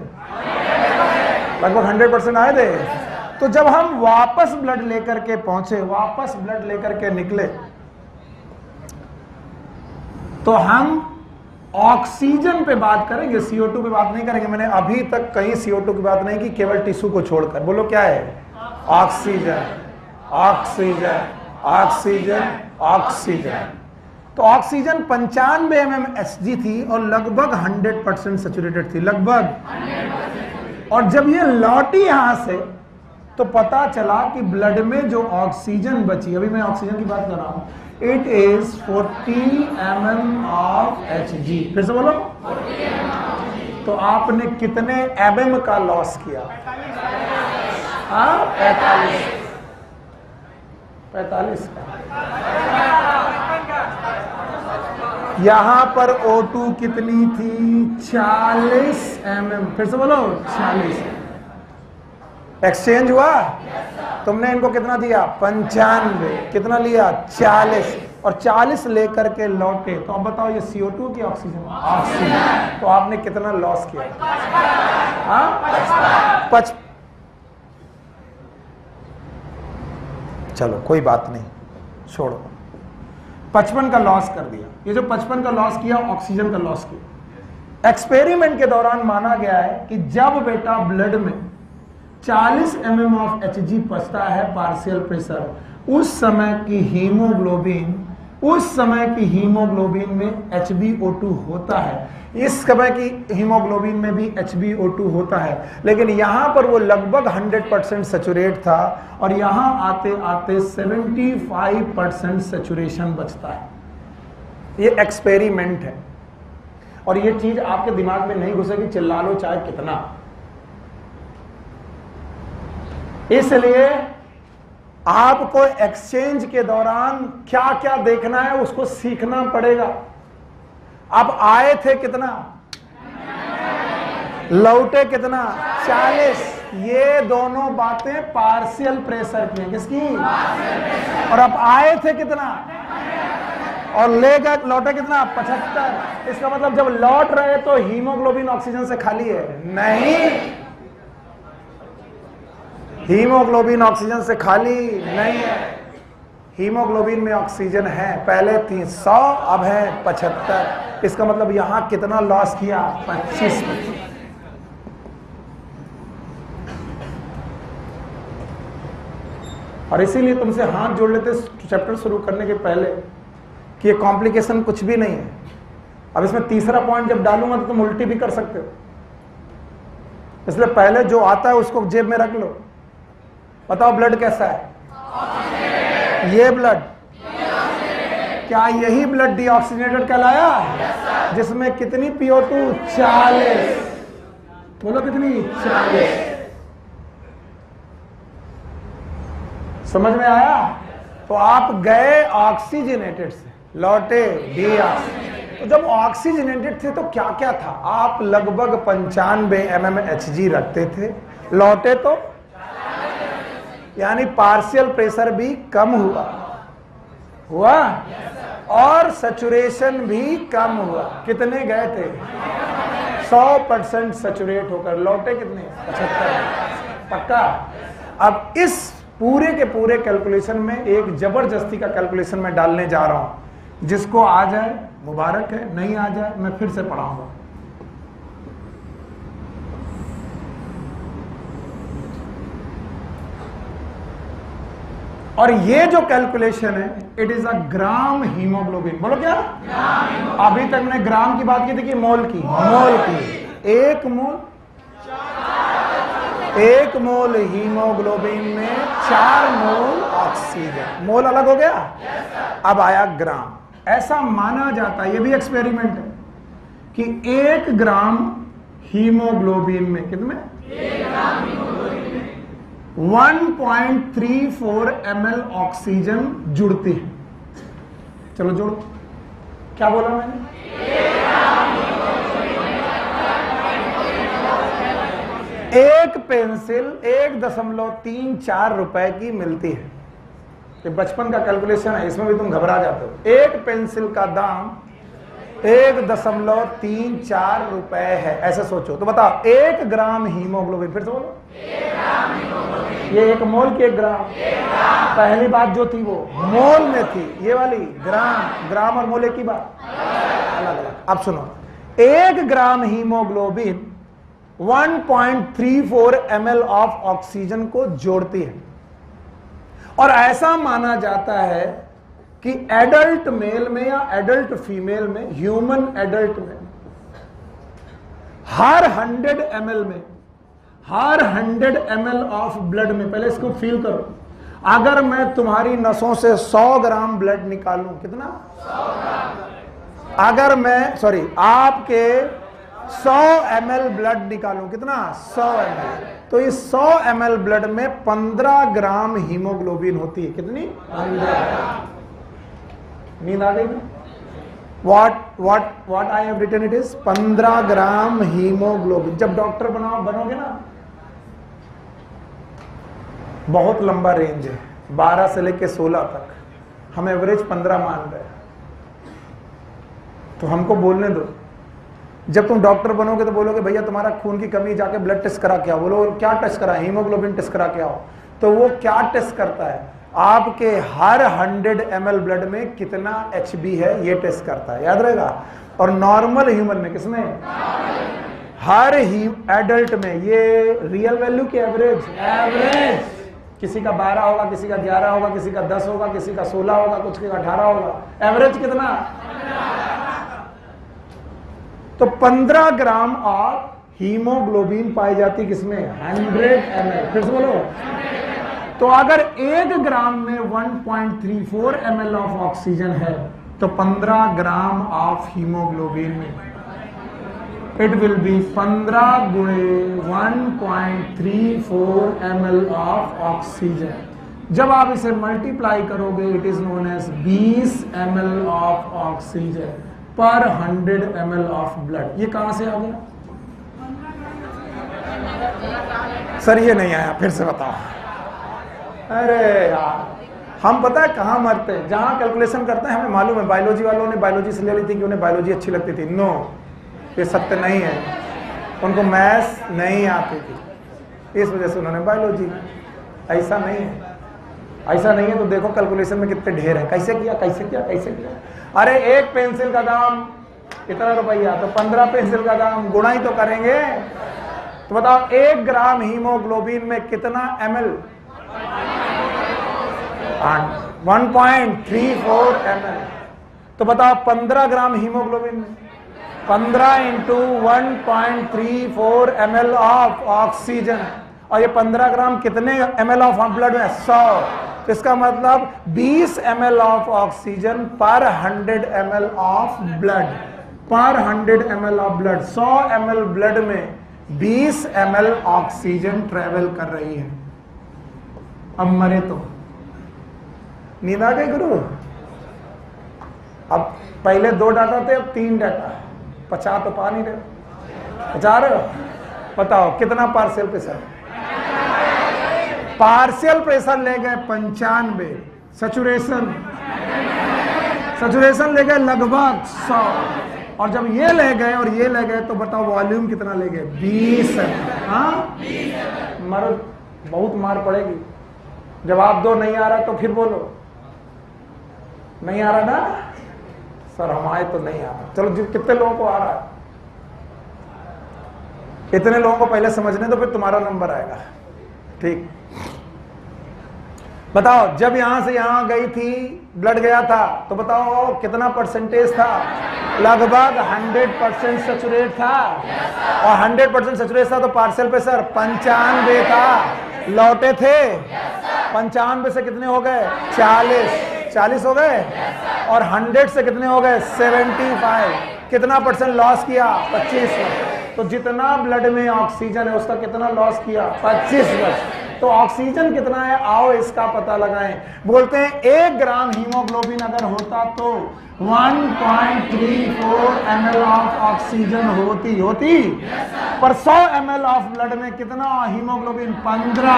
लगभग 100% आए थे। तो जब हम वापस ब्लड लेकर के पहुंचे, वापस ब्लड लेकर के निकले, तो हम ऑक्सीजन पे बात करेंगे, CO2 पे बात नहीं करेंगे। मैंने अभी तक कहीं CO2 की बात नहीं की, केवल टिश्यू को छोड़कर। बोलो क्या है? Oxygen, oxygen, oxygen, oxygen. तो ऑक्सीजन 95 mmHg थी और लगभग 100% सैचुरेटेड थी, लगभग। और जब ये लौटी यहां से तो पता चला कि ब्लड में जो ऑक्सीजन बची, अभी मैं ऑक्सीजन की बात कर रहा हूं, it is 40 mm of Hg। फिर से बोलो। तो आपने कितने mm का लॉस किया? 45 का। यहां पर O2 कितनी थी? 40 mm। फिर से बोलो, 40। एक्सचेंज हुआ? तुमने इनको कितना दिया? 95। कितना लिया? 40। और 40 लेकर के लौटे। तो अब बताओ, ये CO2 की ऑक्सीजन? ऑक्सीजन। तो आपने कितना लॉस किया? 5। चलो कोई बात नहीं, छोड़ो। 55 का लॉस कर दिया। ये जो 55 का लॉस किया, ऑक्सीजन का लॉस किया। एक्सपेरिमेंट के दौरान माना गया है कि जब बेटा ब्लड में 40 mm ऑफ Hg बचता है पार्शियल प्रेशर, उस समय की हीमोग्लोबिन में HbO2 होता है। इस समय की हीमोग्लोबिन में भी HbO2 होता है, लेकिन यहां पर वो लगभग 100% सैचुरेट था और यहां आते आते 75% सैचुरेशन बचता है। ये एक्सपेरिमेंट है और ये चीज आपके दिमाग में नहीं घुसेगी, चिल्ला लो चाहे कितना। इसलिए आपको एक्सचेंज के दौरान क्या क्या देखना है उसको सीखना पड़ेगा। अब आए थे कितना, लौटे कितना? 40। ये दोनों बातें पार्शियल प्रेशर की हैं। किसकी? और अब आए थे कितना और ले गए, लौटे कितना? 75। इसका मतलब जब लौट रहे तो हीमोग्लोबिन ऑक्सीजन से खाली है? नहीं, हीमोग्लोबिन ऑक्सीजन से खाली नहीं है। हीमोग्लोबिन में ऑक्सीजन है। पहले थी 100, अब है 75। इसका मतलब यहां कितना लॉस किया? 25। और इसीलिए तुमसे हाथ जोड़ लेते चैप्टर शुरू करने के पहले कि ये कॉम्प्लिकेशन कुछ भी नहीं है। अब इसमें तीसरा पॉइंट जब डालूंगा तो तुम उल्टी भी कर सकते हो, इसलिए पहले जो आता है उसको जेब में रख लो। बताओ ब्लड कैसा है? ये ब्लड, क्या यही ब्लड डीऑक्सीजनेटेड कहलाया? जिसमें कितनी PO2? 40। बोलो कितनी? 40। समझ में आया? तो आप गए ऑक्सीजनेटेड से, लौटे डीऑक्सीजनेटेड। तो जब ऑक्सीजनेटेड थे तो क्या क्या था? आप लगभग 95 mmHg रखते थे, लौटे तो यानी पार्शियल प्रेशर भी कम हुआ और सैचुरेशन भी कम हुआ। कितने गए थे? 100% सैचुरेट होकर लौटे कितने? 75। पक्का? अब इस पूरे के पूरे कैलकुलेशन में एक जबरदस्ती का कैलकुलेशन में डालने जा रहा हूं। जिसको आ जाए मुबारक है, नहीं आ जाए मैं फिर से पढ़ाऊंगा। और ये जो कैलकुलेशन है, it is a gram haemoglobin. बोलो क्या? अभी तक मैंने ग्राम की बात की थी कि मोल की? मोल की। एक मोल हीमोग्लोबिन में 4 मोल ऑक्सीजन। मोल अलग हो गया। अब आया ग्राम। ऐसा माना जाता है, ये भी एक्सपेरिमेंट है, कि 1 ग्राम हीमोग्लोबिन में कितने? 1.34 ml ऑक्सीजन जुड़ती है। चलो जोड़ो। क्या बोला मैंने? एक पेंसिल 1.34 रुपए की मिलती है। ये बचपन का कैलकुलेशन है, इसमें भी तुम घबरा जाते हो। एक पेंसिल का दाम 1.34 रुपए है, ऐसे सोचो। तो बताओ 1 ग्राम हीमोग्लोबिन, फिर से बोलो, ये 1 मोल की 1 ग्राम, पहली बात जो थी वो मोल में थी, ये वाली ग्राम, ग्राम और मोल एक ही बात, अलग अलग। अब सुनो, 1 ग्राम हीमोग्लोबिन 1.34 ml ऑफ ऑक्सीजन को जोड़ती है। और ऐसा माना जाता है कि एडल्ट मेल में या एडल्ट फीमेल में, ह्यूमन एडल्ट में, हर 100 ml में, हर 100 ml ऑफ ब्लड में, पहले इसको फील करो, अगर मैं तुम्हारी नसों से 100 ग्राम ब्लड निकालूं, कितना? 100 ग्राम। अगर मैं आपके 100 ml ब्लड निकालूं, कितना? 100 ml। तो इस 100 ml ब्लड में 15 ग्राम हीमोग्लोबिन होती है, कितनी? 15। नींद आ गई? what I have written it is 15 gram haemoglobin. जब डॉक्टर बनोगे ना, बहुत लंबा रेंज है, 12 से लेके 16 तक, हम एवरेज 15 मान रहे हैं, तो हमको बोलने दो। जब तुम डॉक्टर बनोगे तो बोलोगे भैया तुम्हारा खून की कमी, जाके ब्लड टेस्ट करा के आओ। बोलो क्या टेस्ट करा? हीमोग्लोबिन टेस्ट करा के आओ। तो वो क्या टेस्ट करता है? आपके हर 100 ml ब्लड में कितना HB है ये टेस्ट करता है, याद रहेगा। और नॉर्मल ह्यूमन में, किसमें? हर एडल्ट में। ये रियल वैल्यू की एवरेज, किसी का 12 होगा, किसी का 11 होगा, किसी का 10 होगा, किसी का 16 होगा, कुछ का 18 होगा। एवरेज कितना? तो 15 ग्राम ऑफ हीमोग्लोबिन पाई जाती किसमें? 100 ml। फिर से बोलो। तो अगर 1 ग्राम में 1.34 ml ऑफ ऑक्सीजन है, तो 15 ग्राम ऑफ हीमोग्लोबिन में इट विल बी 15 गुणे 1.34 ml ऑफ ऑक्सीजन। जब आप इसे मल्टीप्लाई करोगे, it is known as 20 ml of oxygen पर 100 ml ऑफ ब्लड। ये कहां से आ गया? सर ये नहीं आया, फिर से बताओ। अरे यार, हम पता है कहाँ मरते हैं? जहाँ कैलकुलेशन करते हैं हमें मालूम है। बायोलॉजी वालों ने बायोलॉजी से ले ली थी कि उन्हें बायोलॉजी अच्छी लगती थी। नो, ये सत्य नहीं है। उनको मैथ्स नहीं आती थी, इस वजह से उन्होंने बायोलॉजी। ऐसा नहीं है, ऐसा नहीं है। तो देखो कैलकुलेशन में कितने ढेर है। कैसे किया, कैसे किया, कैसे किया? अरे एक पेंसिल का दाम इतना रुपया, तो 15 पेंसिल का दाम, गुणा ही तो करेंगे। तो बताओ 1 ग्राम हीमोग्लोबिन में कितना ml? 1.34 ml। तो बताओ 15 ग्राम हीमोग्लोबिन में 15 इंटू 1.34 ml ऑफ ऑक्सीजन, और ये 15 ग्राम कितने ml ऑफ ब्लड में? 100। तो इसका मतलब 20 ml ऑफ ऑक्सीजन पर 100 ml ऑफ ब्लड, पर 100 ml of blood. 100 ml blood में 20 ml ऑक्सीजन ट्रेवल कर रही है। अब मरे तो नींद आ गई गुरु? अब पहले 2 डाटा थे, अब 3 डाटा है। 50 तो पा नहीं रहे, 50 रहे हो? बताओ कितना पार्शियल प्रेशर? पार्शियल प्रेशर ले गए 95, सैचुरेशन ले गए लगभग 100, और जब ये ले गए और ये ले गए तो बताओ वॉल्यूम कितना ले गए? 20। हाँ, मारो, बहुत मार पड़ेगी। जवाब दो, नहीं आ रहा तो फिर बोलो नहीं आ रहा ना सर, हमारे तो नहीं आ रहा। चलो कितने लोगों को आ रहा है? इतने लोगों को पहले समझने दो, फिर तुम्हारा नंबर आएगा। ठीक, बताओ जब यहां से यहां गई थी, ब्लड गया था, तो बताओ कितना परसेंटेज था? लगभग 100% सैचुरेट था। और 100% सैचुरेट था तो पार्शियल प्रेशर 95 था। लौटे थे 95 से कितने हो गए? 40 हो गए। और 100 से कितने हो गए? 75। कितना परसेंट लॉस किया? 25। तो जितना ब्लड में ऑक्सीजन है उसका कितना लॉस किया? 25%। तो ऑक्सीजन कितना है, आओ इसका पता लगाएं। बोलते हैं 1 ग्राम हीमोग्लोबिन अगर होता तो 1.34 ml ऑफ ऑक्सीजन होती पर 100 ml ऑफ ब्लड में कितना हीमोग्लोबिन 15,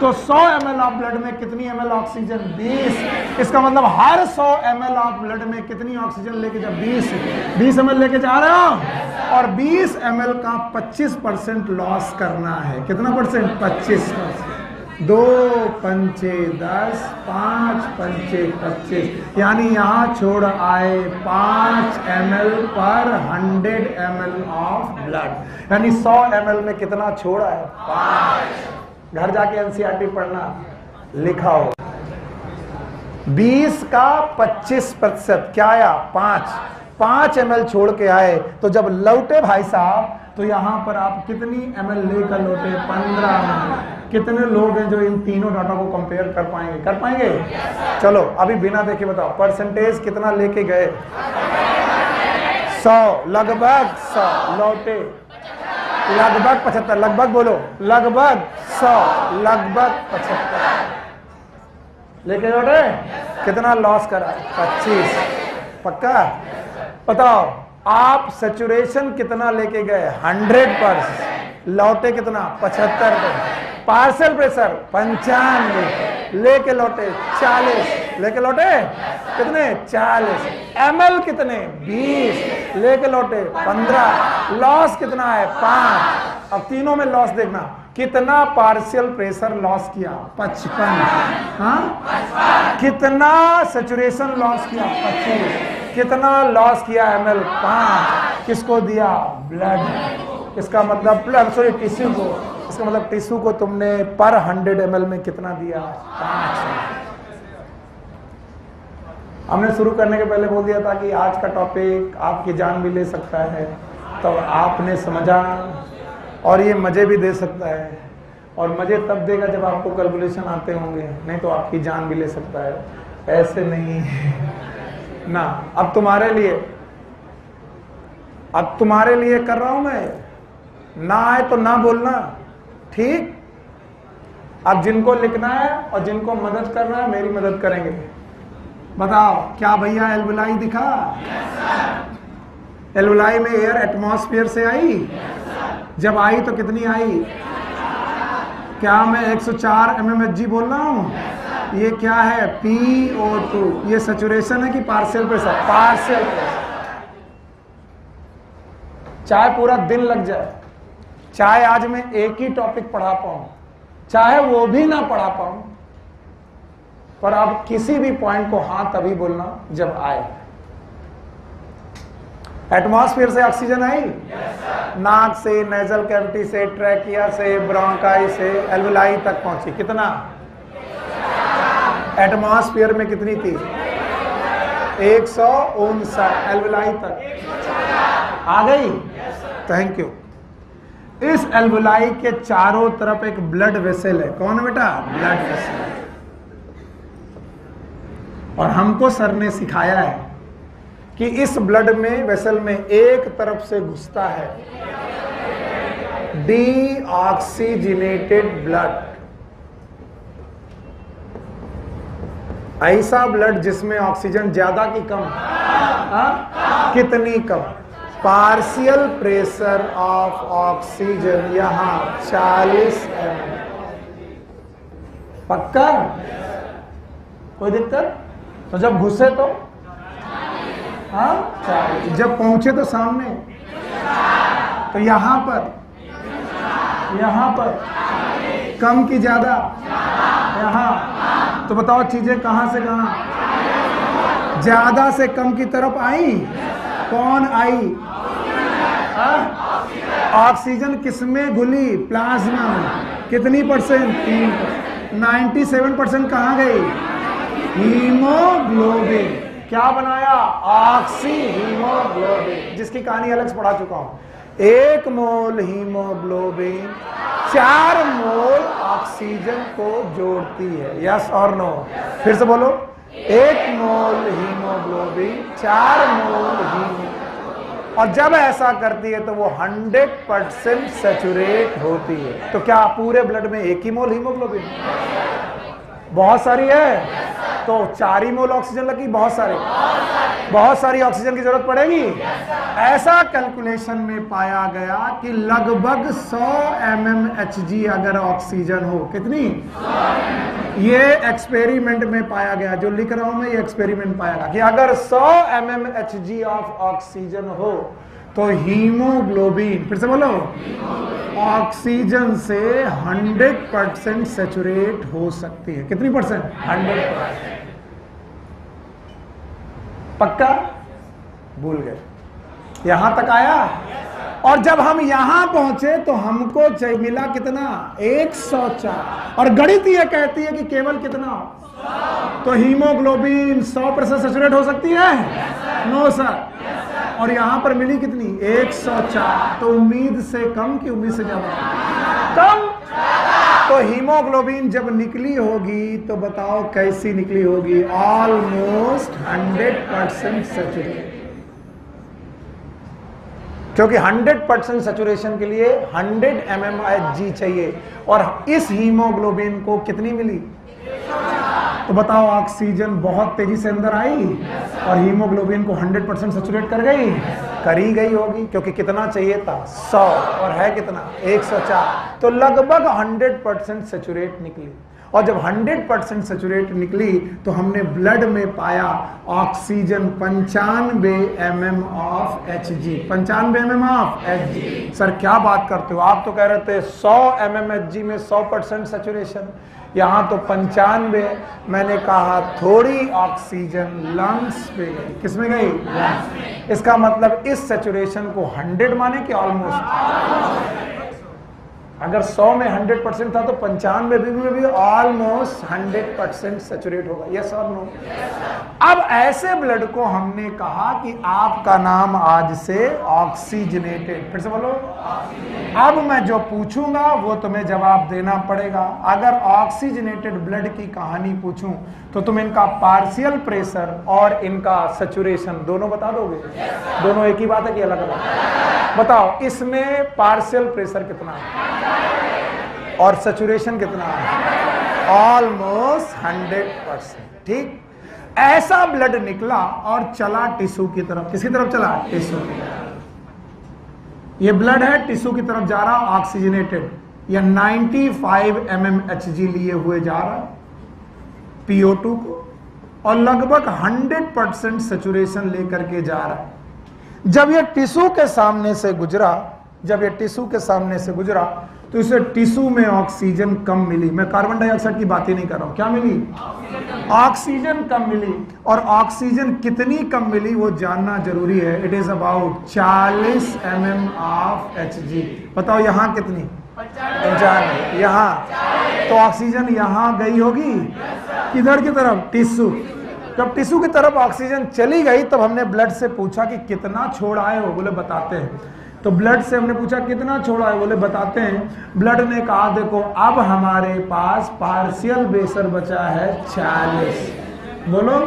तो 100 ml ऑफ ब्लड में कितनी ml ऑक्सीजन 20। इसका मतलब हर 100 ml ऑफ ब्लड में कितनी ऑक्सीजन लेके जा 20 ml लेके जा रहे हो, और 20 ml का 25% लॉस करना है। कितना परसेंट? 25%। 2 पंचे 10, 5 पंचे 25, यानी यहाँ छोड़ आए 5 ml पर 100 ml ऑफ ब्लड, यानी 100 ml में कितना छोड़ आए? 5। घर जाके एनसीईआरटी पढ़ना, लिखा हो। 20 का 25% क्या आया? 5 ml छोड़ के आए, तो जब लौटे भाई साहब तो यहाँ पर आप कितनी ml लेकर लौटे? 15 ml। कितने लोग हैं जो इन तीनों डाटा को कंपेयर कर पाएंगे? कर पाएंगे? चलो अभी बिना देखे बताओ, परसेंटेज कितना लेके गए? 100, लगभग 100 लौटे, लगभग 75, लगभग बोलो, लगभग 100, लगभग 75 लेके लौटे। कितना लॉस करा? 25। पक्का? बताओ आप सैचुरेशन कितना लेके गए? 100%। लौटे कितना? 75%। पार्शियल प्रेशर 95 लेके लौटे 40, लेके लौटे कितने? 40। ml कितने? 20 लेके लौटे 15। लॉस कितना है? 5। अब तीनों में लॉस देखना, कितना पार्शियल प्रेशर लॉस किया? 55। हाँ, कितना सैचुरेशन लॉस किया? 25। कितना लॉस किया ml? 5। किसको दिया? ब्लड। इसका मतलब सॉरी टिश्यू को, इसका मतलब टिश्यू को तुमने पर 100 ml में कितना दिया? 5। हमने शुरू करने के पहले बोल दिया था कि आज का टॉपिक आपकी जान भी ले सकता है, तो आपने समझा, और ये मजे भी दे सकता है, और मजे तब देगा जब आपको कैलकुलेशन आते होंगे, नहीं तो आपकी जान भी ले सकता है। ऐसे नहीं ना। अब तुम्हारे लिए कर रहा हूं मैं, ना आए तो ना बोलना, ठीक? अब जिनको लिखना है और जिनको मदद करना है मेरी मदद करेंगे। बताओ क्या भैया एल्वुलाई दिखा? एल्वुलाई में एयर एटमॉस्फेयर से आई? जब आई तो कितनी आई? क्या मैं 104 mmHg बोल रहा हूं? ये क्या है? PO2। ये सैचुरेशन है कि पार्शियल प्रेशर? Partial pressure. चाहे पूरा दिन लग जाए, चाहे आज मैं एक ही टॉपिक पढ़ा पाऊं, चाहे वो भी ना पढ़ा पाऊं, पर आप किसी भी पॉइंट को हाँ तभी बोलना जब आए। एटमॉस्फेयर से ऑक्सीजन आई? नाक से, नेजल कैविटी से, ट्रैकिया से, ब्रोंकाई से एल्वुलाई तक पहुंची। कितना? एटमॉस्फेयर में कितनी थी? 159। एल्वुलाई तक आ गई? Thank you. इस एल्वुलाई के चारों तरफ एक ब्लड वेसल है। कौन है बेटा? Blood vessel. और हमको सर ने सिखाया है कि इस ब्लड में वेसल में एक तरफ से घुसता है डीऑक्सीजनेटेड ब्लड, ऐसा ब्लड जिसमें ऑक्सीजन ज्यादा की कम? कितनी कम? पार्शियल प्रेशर ऑफ ऑक्सीजन यहां 40 ml। पक्का? कोई दिक्कत? तो जब घुसे तो हाँ 40। जब पहुंचे तो सामने, तो यहां पर कम की ज्यादा? यहां। तो बताओ चीजें कहां से कहां? ज्यादा से कम की तरफ आई। कौन आई? ऑक्सीजन किसमें घुली? प्लाज्मा में। कितनी परसेंट? 3%। 97% कहां गई? हीमोग्लोबिन। क्या बनाया? ऑक्सी हीमोग्लोबिन, जिसकी कहानी अलग से पढ़ा चुका हूं। 1 मोल हीमोग्लोबिन 4 मोल ऑक्सीजन को जोड़ती है। यस और नो? फिर से बोलो। 1 मोल हीमोग्लोबिन 4 मोल हीमोग्लोबिन, और जब ऐसा करती है तो वो 100% सैचुरेट होती है। तो क्या पूरे ब्लड में 1 ही मोल हीमोग्लोबिन? बहुत सारी है। तो 4 ही मोल ऑक्सीजन लगी, बहुत सारी ऑक्सीजन की जरूरत पड़ेगी। ऐसा कैलकुलेशन में पाया गया कि लगभग 100 mmHg अगर ऑक्सीजन हो, कितनी? ये एक्सपेरिमेंट में पाया गया, जो लिख रहा हूं मैं ये एक्सपेरिमेंट पाया गया कि अगर 100 mmHg ऑफ ऑक्सीजन हो तो हीमोग्लोबिन, फिर से बोलो, ऑक्सीजन से 100% सैचुरेट हो सकती है। कितनी परसेंट? 100%। पक्का? भूल गए? यहां तक आया? और जब हम यहां पहुंचे तो हमको मिला कितना? 104। और गणित ये कहती है कि केवल कितना? तो हीमोग्लोबिन 100% सैचुरेट हो सकती है? No sir. और यहां पर मिली कितनी? 104। तो उम्मीद से कम कि उम्मीद से ज्यादा? कम। तो हीमोग्लोबिन जब निकली होगी तो बताओ कैसी निकली होगी? Almost 100% saturate. क्योंकि 100% सैचुरेशन के लिए 100 mmHg चाहिए, और इस हीमोग्लोबिन को कितनी मिली? तो बताओ ऑक्सीजन बहुत तेजी से अंदर आई और हीमोग्लोबिन को 100% सैचुरेट कर गई? कर ही गई होगी, क्योंकि कितना चाहिए था? 100, और है कितना? 104। तो लगभग 100% सैचुरेट निकली। और जब 100% सैचुरेट निकली तो हमने ब्लड में पाया oxygen 95 mm of Hg। 95 mm of Hg। Sir क्या बात करते हो, आप तो कह रहे थे 100 mmHg में 100% सैचुरेशन, यहां तो 95। मैंने कहा थोड़ी ऑक्सीजन लंग्स पे गई। किस में गई? लंग्स में। इसका मतलब इस सैचुरेशन को 100 माने कि ऑलमोस्ट? अगर 100 में 100% था तो 95 में भी ऑलमोस्ट 100% सैचुरेट होगा। यस और नो? अब ऐसे ब्लड को हमने कहा कि आपका नाम आज से ऑक्सीजनेटेड। फिर से बोलो। अब मैं जो पूछूंगा वो तुम्हें जवाब देना पड़ेगा। अगर ऑक्सीजनेटेड ब्लड की कहानी पूछूं तो तुम इनका पार्शियल प्रेशर और इनका सैचुरेशन दोनों बता दोगे? दोनों एक ही बात है कि अलग अलग? बताओ, इसमें पार्शियल प्रेशर कितना है और सैचुरेशन कितना है? ऑलमोस्ट 100%। ठीक। ऐसा ब्लड निकला और चला टिश्यू की तरफ। किसकी तरफ चला? टिश्यू की तरफ। ये ब्लड है, टिश्यू की तरफ जा रहा, ऑक्सीजनेटेड। या 95 mmHg लिए हुए जा रहा PO2 को, और लगभग 100% सैचुरेशन लेकर के जा रहा है। जब ये टिश्यू के सामने से गुजरा, तो इसे टिश्यू में ऑक्सीजन कम मिली। मैं कार्बन डाइऑक्साइड की बात ही नहीं कर रहा हूं। क्या मिली? ऑक्सीजन कम मिली। और ऑक्सीजन कितनी कम मिली वो जानना जरूरी है। It is about 40 mm of Hg। बताओ यहां कितनी? 95। यहां तो ऑक्सीजन यहां गई होगी, किधर की तरफ? टिश्यू। जब टिश्यू की तरफ ऑक्सीजन चली गई तब हमने ब्लड से पूछा कि कितना छोड़ आए हो? बोले बताते हैं। तो ब्लड से हमने पूछा कितना छोड़ा है? बोले बताते हैं। ब्लड ने कहा देखो अब हमारे पास पार्शियल प्रेशर बचा है 40। बोलो।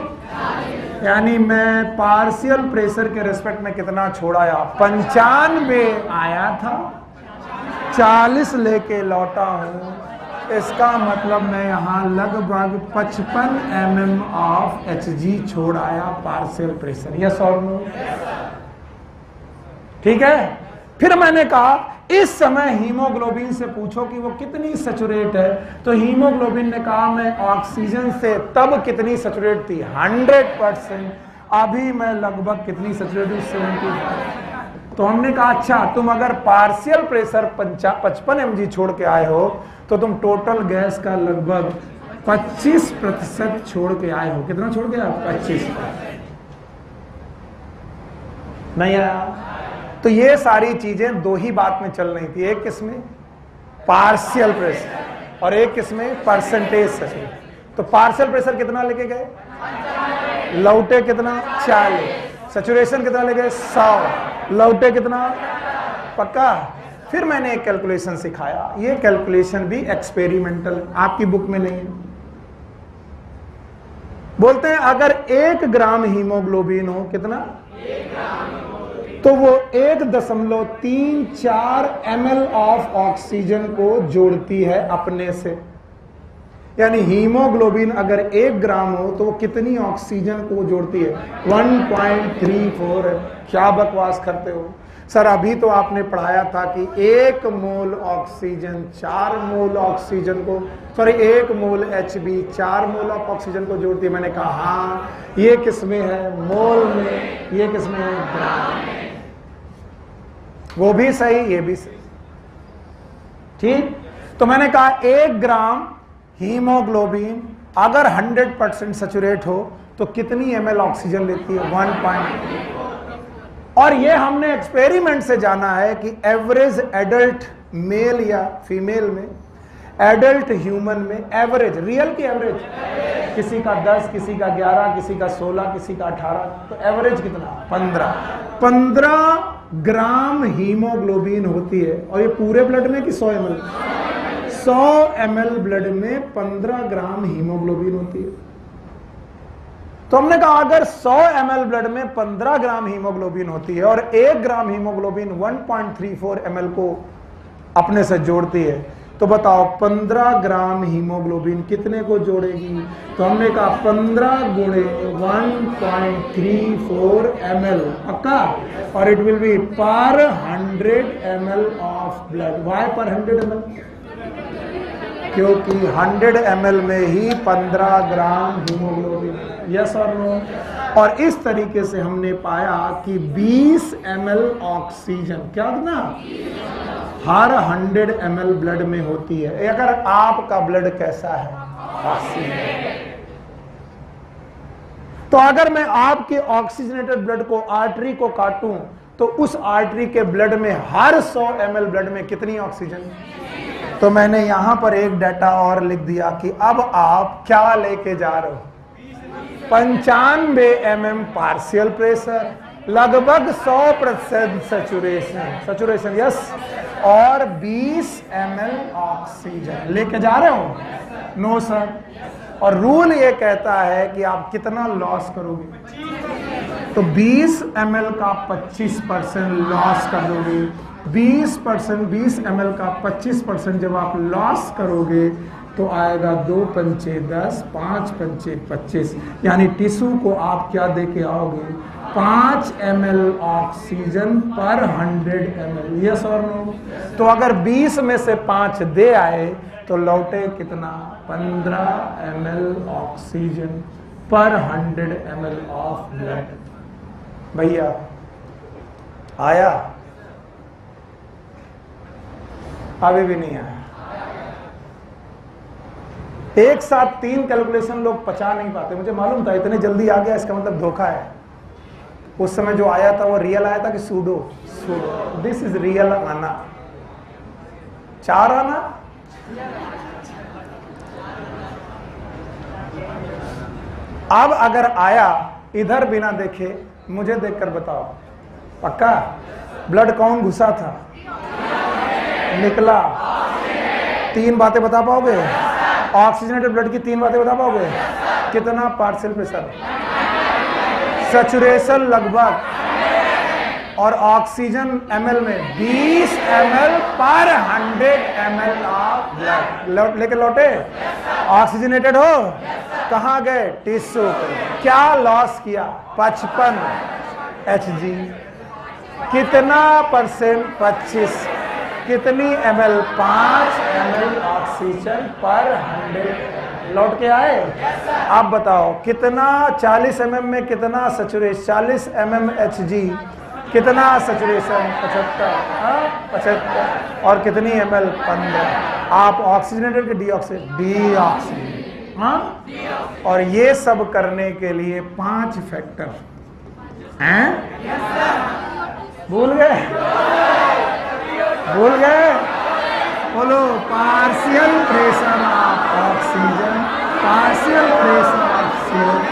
यानी मैं पार्शियल प्रेशर के रेस्पेक्ट में कितना छोड़ाया? 95 आया था, 40 लेके लौटा हूं। इसका मतलब मैं यहां लगभग 55 mm ऑफ Hg छोड़ आया पार्शियल प्रेशर। यस और नो? ठीक है। फिर मैंने कहा इस समय हीमोग्लोबिन से पूछो कि वो कितनी सैचुरेट है, तो हीमोग्लोबिन ने कहा मैं ऑक्सीजन से तब कितनी सैचुरेट थी? 100%। अभी मैं लगभग कितनी सैचुरेट हूं? 75। तो हमने कहा अच्छा तुम अगर पार्शियल प्रेशर 55 mg छोड़ के आए हो तो तुम टोटल गैस का लगभग 25% छोड़ के आए हो। कितना छोड़ के आए? 25। नहीं आया? तो ये सारी चीजें दो ही बात में चल रही थी। एक किसमें? पार्शियल प्रेशर, और एक किसमें? Percentage saturation. तो पार्शियल प्रेशर कितना लेके गए? लौटे कितना? 40। सैचुरेशन कितना ले गए? 100। लौटे कितना? पक्का? फिर मैंने एक कैलकुलेशन सिखाया। ये कैलकुलेशन भी एक्सपेरिमेंटल, आपकी बुक में नहीं है। बोलते हैं अगर 1 ग्राम हीमोग्लोबिन हो, कितना? 1 ग्राम, तो वो 1.34 ml ऑफ ऑक्सीजन को जोड़ती है अपने से। यानी हीमोग्लोबिन अगर 1 ग्राम हो तो वो कितनी ऑक्सीजन को जोड़ती है? 1.34 है। क्या बकवास करते हो सर, अभी तो आपने पढ़ाया था कि 1 मोल ऑक्सीजन 4 मोल ऑक्सीजन को, sorry 1 mole Hb 4 mole of oxygen को जोड़ती है। मैंने कहा हाँ, ये किसमें है? मोल में। ये किसमें है? ग्राम में। वो भी सही, ये भी सही। ठीक, तो मैंने कहा 1 ग्राम हीमोग्लोबिन अगर 100% सैचुरेट हो तो कितनी ml ऑक्सीजन लेती है? 1.3। और ये हमने एक्सपेरिमेंट से जाना है कि एवरेज एडल्ट मेल या फीमेल में, एडल्ट ह्यूमन में एवरेज, रियल की एवरेज, किसी का 10, किसी का 11, किसी का 16, किसी का 18, तो एवरेज कितना? 15 ग्राम हीमोग्लोबिन होती है। और ये पूरे ब्लड में कि 100 ml? 100 ml ब्लड में 15 ग्राम हीमोग्लोबिन होती है। तो हमने कहा अगर 100 ml ब्लड में 15 ग्राम हीमोग्लोबिन होती है और 1 ग्राम हीमोग्लोबिन 1.34 ml को अपने से जोड़ती है, तो बताओ 15 ग्राम हीमोग्लोबिन कितने को जोड़ेगी? तो हमने कहा 15 गुणे 1.34 ml, पक्का? और इट विल बी पर 100 ml ऑफ ब्लड। वाई पर 100 ml? क्योंकि 100 ml में ही 15 ग्राम हीमोग्लोबिन। यस और नो? और इस तरीके से हमने पाया कि 20 ml ऑक्सीजन, क्या ना, हर 100 ml ब्लड में होती है। अगर आपका ब्लड कैसा है? ऑक्सीजन। तो अगर मैं आपके ऑक्सीजनेटेड ब्लड को, आर्टरी को काटूं, तो उस आर्टरी के ब्लड में हर 100 ml ब्लड में कितनी ऑक्सीजन? तो मैंने यहां पर एक डाटा और लिख दिया कि अब आप क्या लेके जा रहे हो? 95 mm पार्शियल प्रेशर, लगभग 100% सैचुरेशन, यस, और 20 ml ऑक्सीजन लेके जा रहे हो? No sir. और रूल ये कहता है कि आप कितना लॉस करोगे? तो 20 ml का 25% लॉस कर दोगे। 20 ml का 25% जब आप लॉस करोगे तो आएगा 2 पंचे 10, 5 पंचे 25, यानी टिश्यू को आप क्या दे के आओगे? 5 ml ऑक्सीजन पर 100 ml। यस और नो? तो अगर 20 में से 5 दे आए तो लौटे कितना? 15 ml ऑक्सीजन पर 100 ml ऑफ ब्लड। भैया आया? अभी भी नहीं आया। एक साथ 3 कैलकुलेशन लोग पचा नहीं पाते। मुझे मालूम था इतने जल्दी आ गया, इसका मतलब धोखा है। उस समय जो आया था वो रियल आया था कि सूडो? दिस इज रियल आना। 4 आना। अब अगर आया इधर बिना देखे, मुझे देखकर बताओ, पक्का? ब्लड कौन घुसा था? निकला? 3 बातें बता पाओगे? ऑक्सीजनेटेड ब्लड की 3 बातें बता पाओगे? कितना पार्शियल प्रेशर, सैचुरेशन लगभग, और ऑक्सीजन ml में 20 ml पर 100 ml ऑफ ब्लड लेके लौटे। ऑक्सीजनेटेड हो? कहाँ गए? टिश्यू पे। क्या लॉस किया? 55 Hg। कितना परसेंट? 25। कितनी ml? 5 ml ऑक्सीजन पर 100 लौट के आए। आप बताओ कितना? 40 mm में कितना सैचुरेशन? 40 mm Hg, कितना सैचुरेशन? 75। और कितनी ml? 15। आप ऑक्सीजनेटेड के डीऑक्सीजनेटेड? हाँ। और ये सब करने के लिए 5 फैक्टर हैं। भूल गए? भूल गए? बोलो। Partial pressure of oxygen, partial pressure of CO2,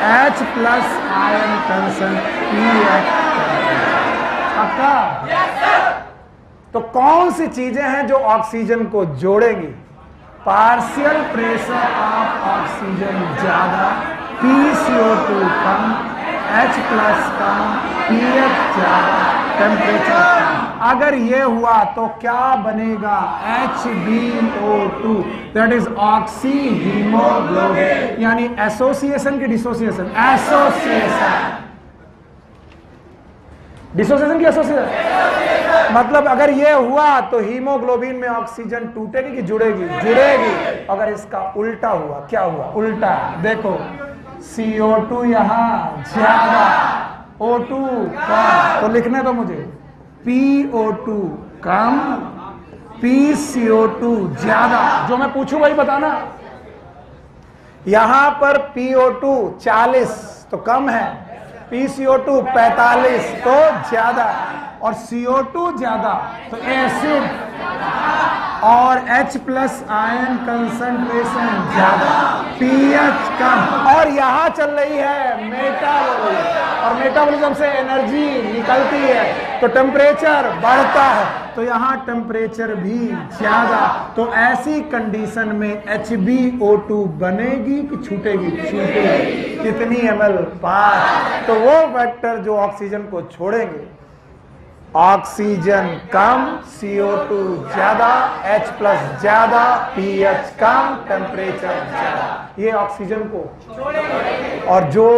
H+ ion consent pH। तो कौन सी चीजें हैं जो ऑक्सीजन को जोड़ेंगी? पार्शियल प्रेशर ऑफ ऑक्सीजन ज्यादा, PCO2 कम, H प्लस कम, pH ज्यादा, टेम्परेचर कम। अगर ये हुआ तो क्या बनेगा? HbO2, that is oxy haemoglobin. यानी एसोसिएशन की डिसोसिएशन? एसोसिएशन। डिसोसिएशन की एसोसिएशन। मतलब अगर ये हुआ तो हीमोग्लोबिन में ऑक्सीजन टूटेगी कि जुड़ेगी? जुड़ेगी। अगर इसका उल्टा हुआ, क्या हुआ? उल्टा। देखो CO2 यहां ज्यादा, O2 कम, तो लिखने दो मुझे PO2 कम, PCO2 ज्यादा। जो मैं पूछूं वही बताना। यहां पर PO2 40 तो कम है, PCO2 45 तो ज्यादा, और CO2 ज्यादा तो एसिड, और H प्लस आयन कंसंट्रेशन ज्यादा, pH कम। और यहां चल रही है मेटाबॉलिज्म, और मेटाबॉलिज्म से एनर्जी निकलती है तो टेम्परेचर बढ़ता है, तो यहां टेम्परेचर भी ज्यादा। तो ऐसी कंडीशन में HbO2 बनेगी कि छूटेगी? छूटेगी। कितनी ml? 5। तो वो फैक्टर जो ऑक्सीजन को छोड़ेंगे, ऑक्सीजन कम, CO2 ज्यादा, H प्लस ज्यादा, pH कम, टेम्परेचर ज्यादा, ये ऑक्सीजन को। और जो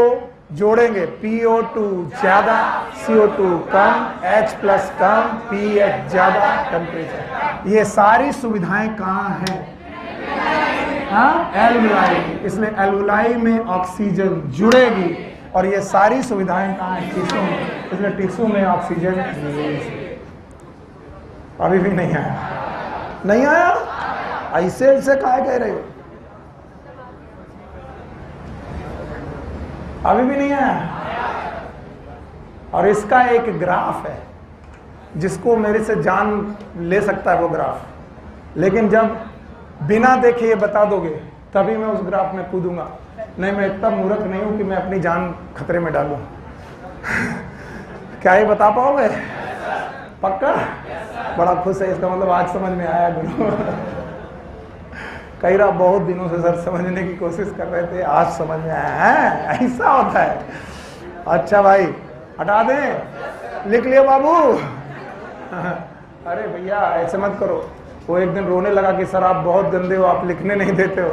जोड़ेंगे PO2 ज्यादा, CO2 कम, H प्लस कम, pH ज्यादा, टेम्परेचर। ये सारी सुविधाएं कहाँ हैं? हाँ, एल्वुलाई। इसलिए एल्वुलाई में ऑक्सीजन जुड़ेगी, और ये सारी सुविधाएं कहाँ हैं? टिश्यू में। इसलिए टिश्यू में ऑक्सीजन अभी भी नहीं आया। नहीं आया? ऐसे काहे कह रहे हो? अभी भी नहीं आया। और इसका एक ग्राफ है, जिसको मेरे से जान ले सकता है वो ग्राफ, लेकिन जब बिना देखे ये बता दोगे तभी मैं उस ग्राफ में कूदूंगा। नहीं, मैं इतना मूर्ख नहीं हूं कि मैं अपनी जान खतरे में डालूं। क्या ये बता पाओगे? पक्का? बड़ा खुश है, इसका मतलब आज समझ में आया गुरु। कई बार बहुत दिनों से सर समझने की कोशिश कर रहे थे, आज समझ में आया है। ऐसा होता है। अच्छा भाई, हटा दें? लिख लिया बाबू? अरे भैया ऐसे मत करो। वो एक दिन रोने लगा कि सर आप बहुत गंदे हो, आप लिखने नहीं देते हो।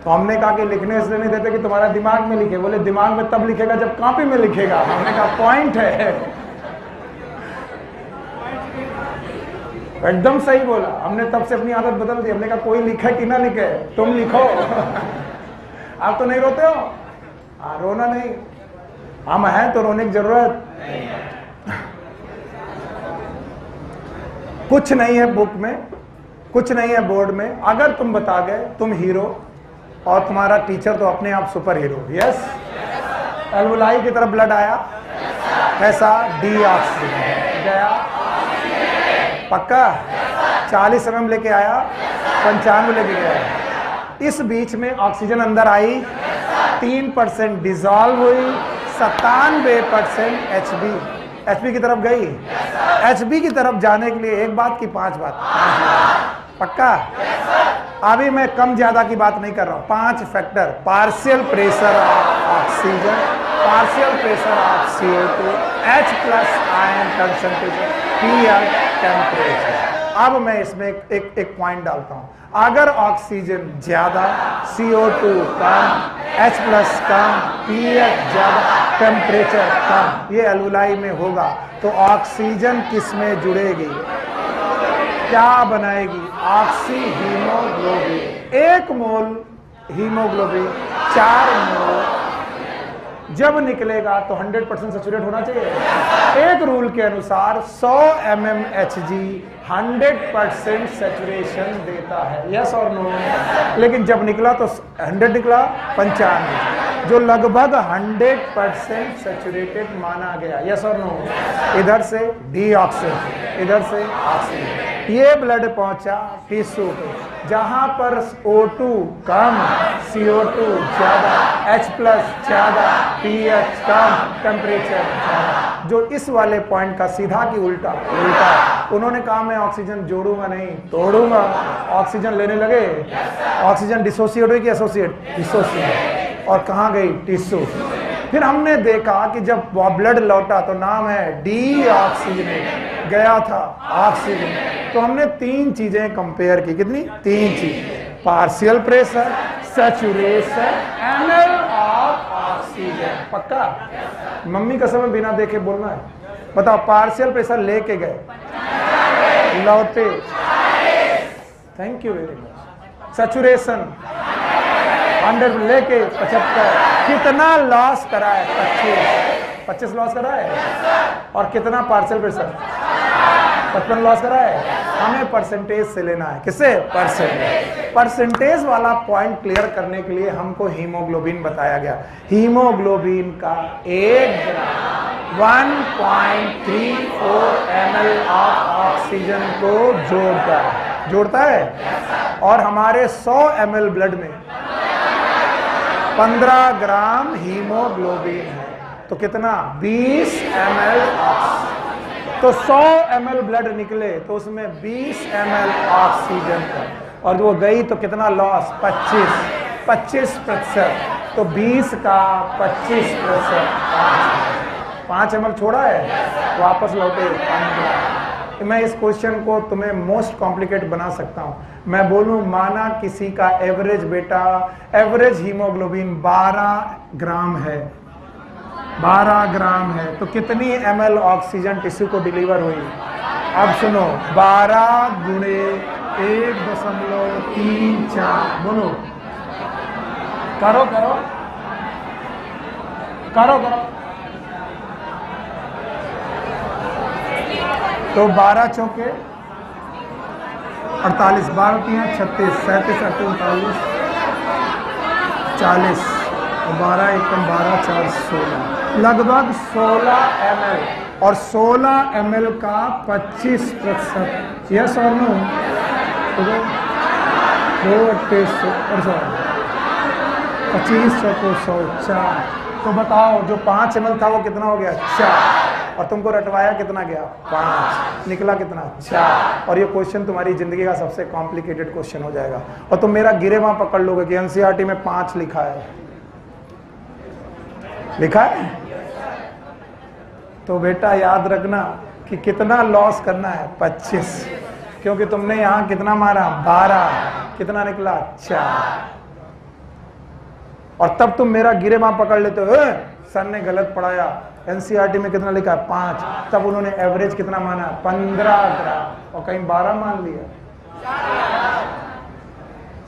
तो हमने कहा कि लिखने इसलिए नहीं देते कि तुम्हारा दिमाग में लिखे। बोले दिमाग में तब लिखेगा जब कॉपी में लिखेगा। हमने कहा पॉइंट है। एकदम सही बोला। हमने तब से अपनी आदत बदल दी। हमने कहा कोई लिखे कि ना लिखे, तुम लिखो। आप तो नहीं रोते हो? हाँ, रोना नहीं। हम हैं तो रोने की जरूरत कुछ नहीं है। बुक में कुछ नहीं है, बोर्ड में। अगर तुम बता गए तुम हीरो, और तुम्हारा टीचर तो अपने आप सुपर हीरो। यस। एल्वुलाई की तरफ ब्लड आया, ऐसा डीऑक्सीजन गया, पक्का 40 mm लेके आया, 95 लेके गया। इस बीच में ऑक्सीजन अंदर आई, 3% डिजॉल्व हुई, 97% HB की तरफ गई। HB की तरफ जाने के लिए एक बात की 5 बात, पक्का? अभी मैं कम ज्यादा की बात नहीं कर रहा हूं। 5 factor: partial pressure of oxygen, partial pressure of CO2, H plus ion concentration, pH, temperature. अब मैं इसमें एक पॉइंट डालता हूं। अगर ऑक्सीजन ज्यादा, CO2 कम, H प्लस कम, pH ज्यादा, टेम्परेचर कम, ये एल्वुलाई में होगा, तो ऑक्सीजन किस में जुड़ेगी? क्या बनाएगी? Oxy haemoglobin. 1 मोल हीमोग्लोबिन 4 मोल जब निकलेगा तो 100% सैचुरेट होना चाहिए। एक रूल के अनुसार 100 mmHg 100% सैचुरेशन देता है। यस और नो? लेकिन जब निकला तो 100 निकला, 95, जो लगभग 100% सैचुरेटेड माना गया। यस और नो? इधर से डीऑक्सीजन, इधर से ऑक्सीजन। ये ब्लड पहुंचा टिश्यू पे, जहां पर O2 कम, CO2 ज्यादा, H प्लस ज्यादा, pH कम, टेम्परेचर ज्यादा। जो इस वाले पॉइंट का सीधा की उल्टा। उन्होंने कहा मैं ऑक्सीजन जोड़ूंगा नहीं, तोड़ूंगा। ऑक्सीजन लेने लगे। ऑक्सीजन डिसोसिएट हुई कि एसोसिएट? डिसोसिएट। और कहां गई? टिश्यू। फिर हमने देखा कि जब वो ब्लड लौटा तो नाम है डीऑक्सीजनेट, गया था ऑक्सीजन। तो हमने 3 चीजें कंपेयर की। कितनी? 3 चीज। Partial pressure, saturation, ml of oxygen. पक्का? मम्मी कसम में बिना देखे बोलना है। बताओ, पार्शियल प्रेशर लेके गए, लौटे, thank you very much. Saturation under लेके 75, कितना लॉस करा है? 25 लॉस करा है। और कितना पार्शियल प्रेशर? 55 लॉस करा है। हमें परसेंटेज से लेना है। किससे? परसेंटेज वाला पॉइंट क्लियर करने के लिए हमको हीमोग्लोबिन बताया गया। हीमोग्लोबिन का 1 ग्राम 1.34 ml ऑफ ऑक्सीजन को जोड़ता है। और हमारे 100 ml ब्लड में 15 ग्राम हीमोग्लोबिन है। तो कितना? 20 ml ऑक्सीजन। तो 100 ml ब्लड निकले तो उसमें 20 ml ऑक्सीजन का, और वो गई तो कितना लॉस? 25%। तो 20 का 25%, 5 ml छोड़ा है, वापस लौटे 15। मैं इस क्वेश्चन को तुम्हें मोस्ट कॉम्प्लिकेट बना सकता हूं। मैं बोलूं, माना किसी का एवरेज बेटा, एवरेज हीमोग्लोबिन 12 ग्राम है, 12 ग्राम है, तो कितनी ml ऑक्सीजन टिश्यू को डिलीवर हुई? अब सुनो, 12 गुणे 1.34, बोलो, करो। तो 12 चौके 48, 12 3 36, 37 38 40, 12 एकम 12 4 16, लगभग 16 ml। और 16 ml का 25%, यस और नो? 25 चौको 100, 4। तो बताओ, जो 5 ml था वो कितना हो गया? 4। और तुमको रटवाया कितना गया? 5। निकला कितना? 4। और ये क्वेश्चन तुम्हारी जिंदगी का सबसे कॉम्प्लिकेटेड क्वेश्चन हो जाएगा। और तुम मेरा गिरेबां पकड़ लोगे कि एनसीईआरटी में 5 लिखा है। तो बेटा याद रखना कि कितना लॉस करना है? 25, क्योंकि तुमने यहां कितना मारा? 12। कितना निकला? 4। और तब तुम मेरा गिरेबां पकड़ लेते हो, सर ने गलत पढ़ाया, एनसीईआरटी में कितना लिखा? 5। तब उन्होंने एवरेज कितना माना? 15 ग्राम, और कहीं 12 मान लिया।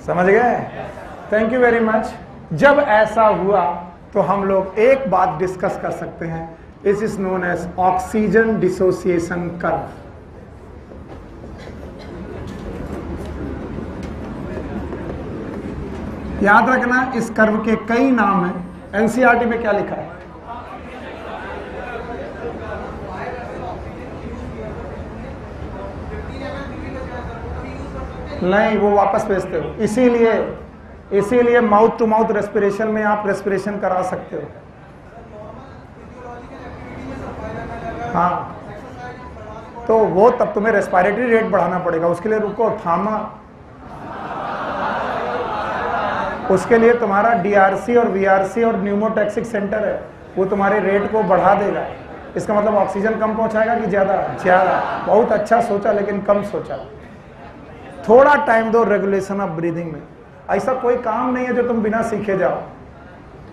समझ गए? Thank you very much. जब ऐसा हुआ तो हम लोग एक बात डिस्कस कर सकते हैं, this is known as oxygen dissociation curve. याद रखना, इस कर्व के कई नाम हैं। एनसीईआरटी में क्या लिखा है? नहीं, वो वापस भेजते हो। इसीलिए माउथ टू माउथ रेस्पिरेशन में आप रेस्पिरेशन करा सकते हो। हाँ, तो वो तब तुम्हें रेस्पिरेटरी रेट बढ़ाना पड़ेगा। उसके लिए रुको, थामा। उसके लिए तुम्हारा डीआरसी और वीआरसी और न्यूमोटैक्सिक सेंटर है, वो तुम्हारे रेट को बढ़ा देगा। इसका मतलब ऑक्सीजन कम पहुंचाएगा कि ज्यादा? बहुत अच्छा सोचा, लेकिन कम सोचा। थोड़ा टाइम दो रेगुलेशन ऑफ ब्रीदिंग में। ऐसा कोई काम नहीं है जो तुम बिना सीखे जाओ।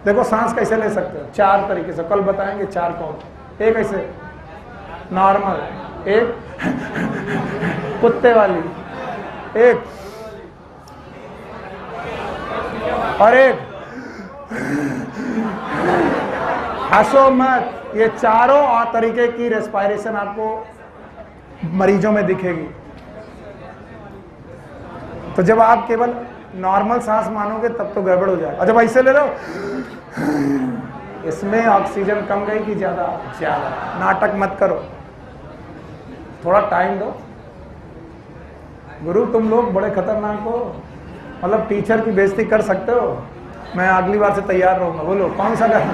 देखो, सांस कैसे ले सकते हो? 4 तरीके से, कल बताएंगे 4 कौन। एक ऐसे नॉर्मल, एक कुत्ते वाली, एक और एक हंसो मत। ये चारों और तरीके की रेस्पिरेशन आपको मरीजों में दिखेगी। तो जब आप केवल नॉर्मल सांस मानोगे तब तो गड़बड़ हो जाएगा। और जब ऐसे ले लो, इसमें ऑक्सीजन कम गई कि ज्यादा? नाटक मत करो, थोड़ा टाइम दो। गुरु, तुम लोग बड़े खतरनाक हो, मतलब टीचर की बेइज्जती कर सकते हो। मैं अगली बार से तैयार रहूंगा। बोलो कौन सा करना?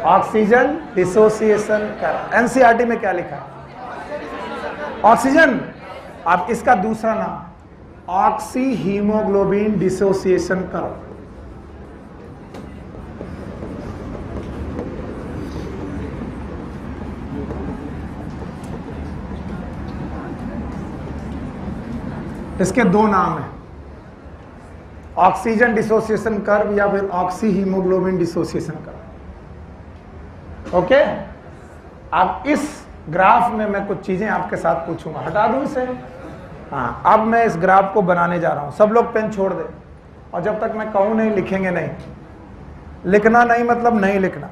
ऑक्सीजन डिसोसिएशन कर। एनसीईआरटी में क्या लिखा? ऑक्सीजन। अब इसका दूसरा नाम ऑक्सी हीमोग्लोबिन डिसोसिएशन कर्व। इसके दो नाम हैं, ऑक्सीजन डिसोसिएशन कर्व या फिर oxy haemoglobin dissociation curve. Okay, अब इस ग्राफ में मैं कुछ चीजें आपके साथ पूछूंगा, हटा दूं इसे। हाँ, अब मैं इस ग्राफ को बनाने जा रहा हूं। सब लोग पेन छोड़ दे, और जब तक मैं कहूं नहीं लिखेंगे नहीं। लिखना नहीं मतलब नहीं लिखना।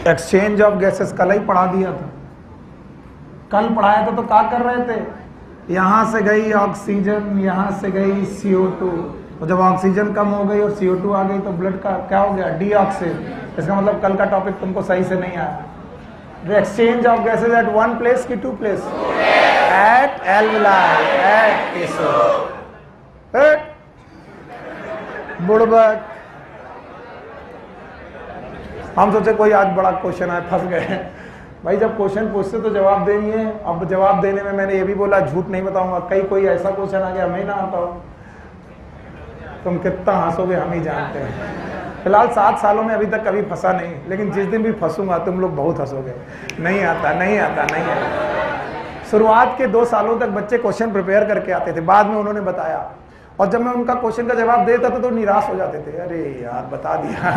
एक्सचेंज ऑफ गैसेस कल ही पढ़ा दिया था, कल पढ़ाया था। तो क्या कर रहे थे, यहां से गई ऑक्सीजन, यहां से गई CO2, तो जब ऑक्सीजन कम हो गई और CO2 आ गई तो ब्लड का क्या हो गया, डीऑक्सिड। इसका मतलब कल का टॉपिक तुमको सही से नहीं आया। The exchange of gases at one place की to place, at alveoli, at tissue. बुड़बक, हम सोचे कोई आज बड़ा क्वेश्चन आए, फंस गए। भाई जब क्वेश्चन पूछते तो जवाब देंगे। अब जवाब देने में मैंने ये भी बोला झूठ नहीं बताऊंगा, कई कोई ऐसा क्वेश्चन आ गया हमें ना आता हो, तुम कितना हंसोगे हम ही जानते हैं। फिलहाल 7 सालों में अभी तक कभी फंसा नहीं, लेकिन जिस दिन भी फंसूंगा तुम लोग बहुत हंसोगे। नहीं आता, नहीं आता, नहीं आता। शुरुआत के 2 सालों तक बच्चे क्वेश्चन प्रिपेयर करके आते थे, बाद में उन्होंने बताया, और जब मैं उनका क्वेश्चन का जवाब देता था तो निराश हो जाते थे, अरे यार बता दिया।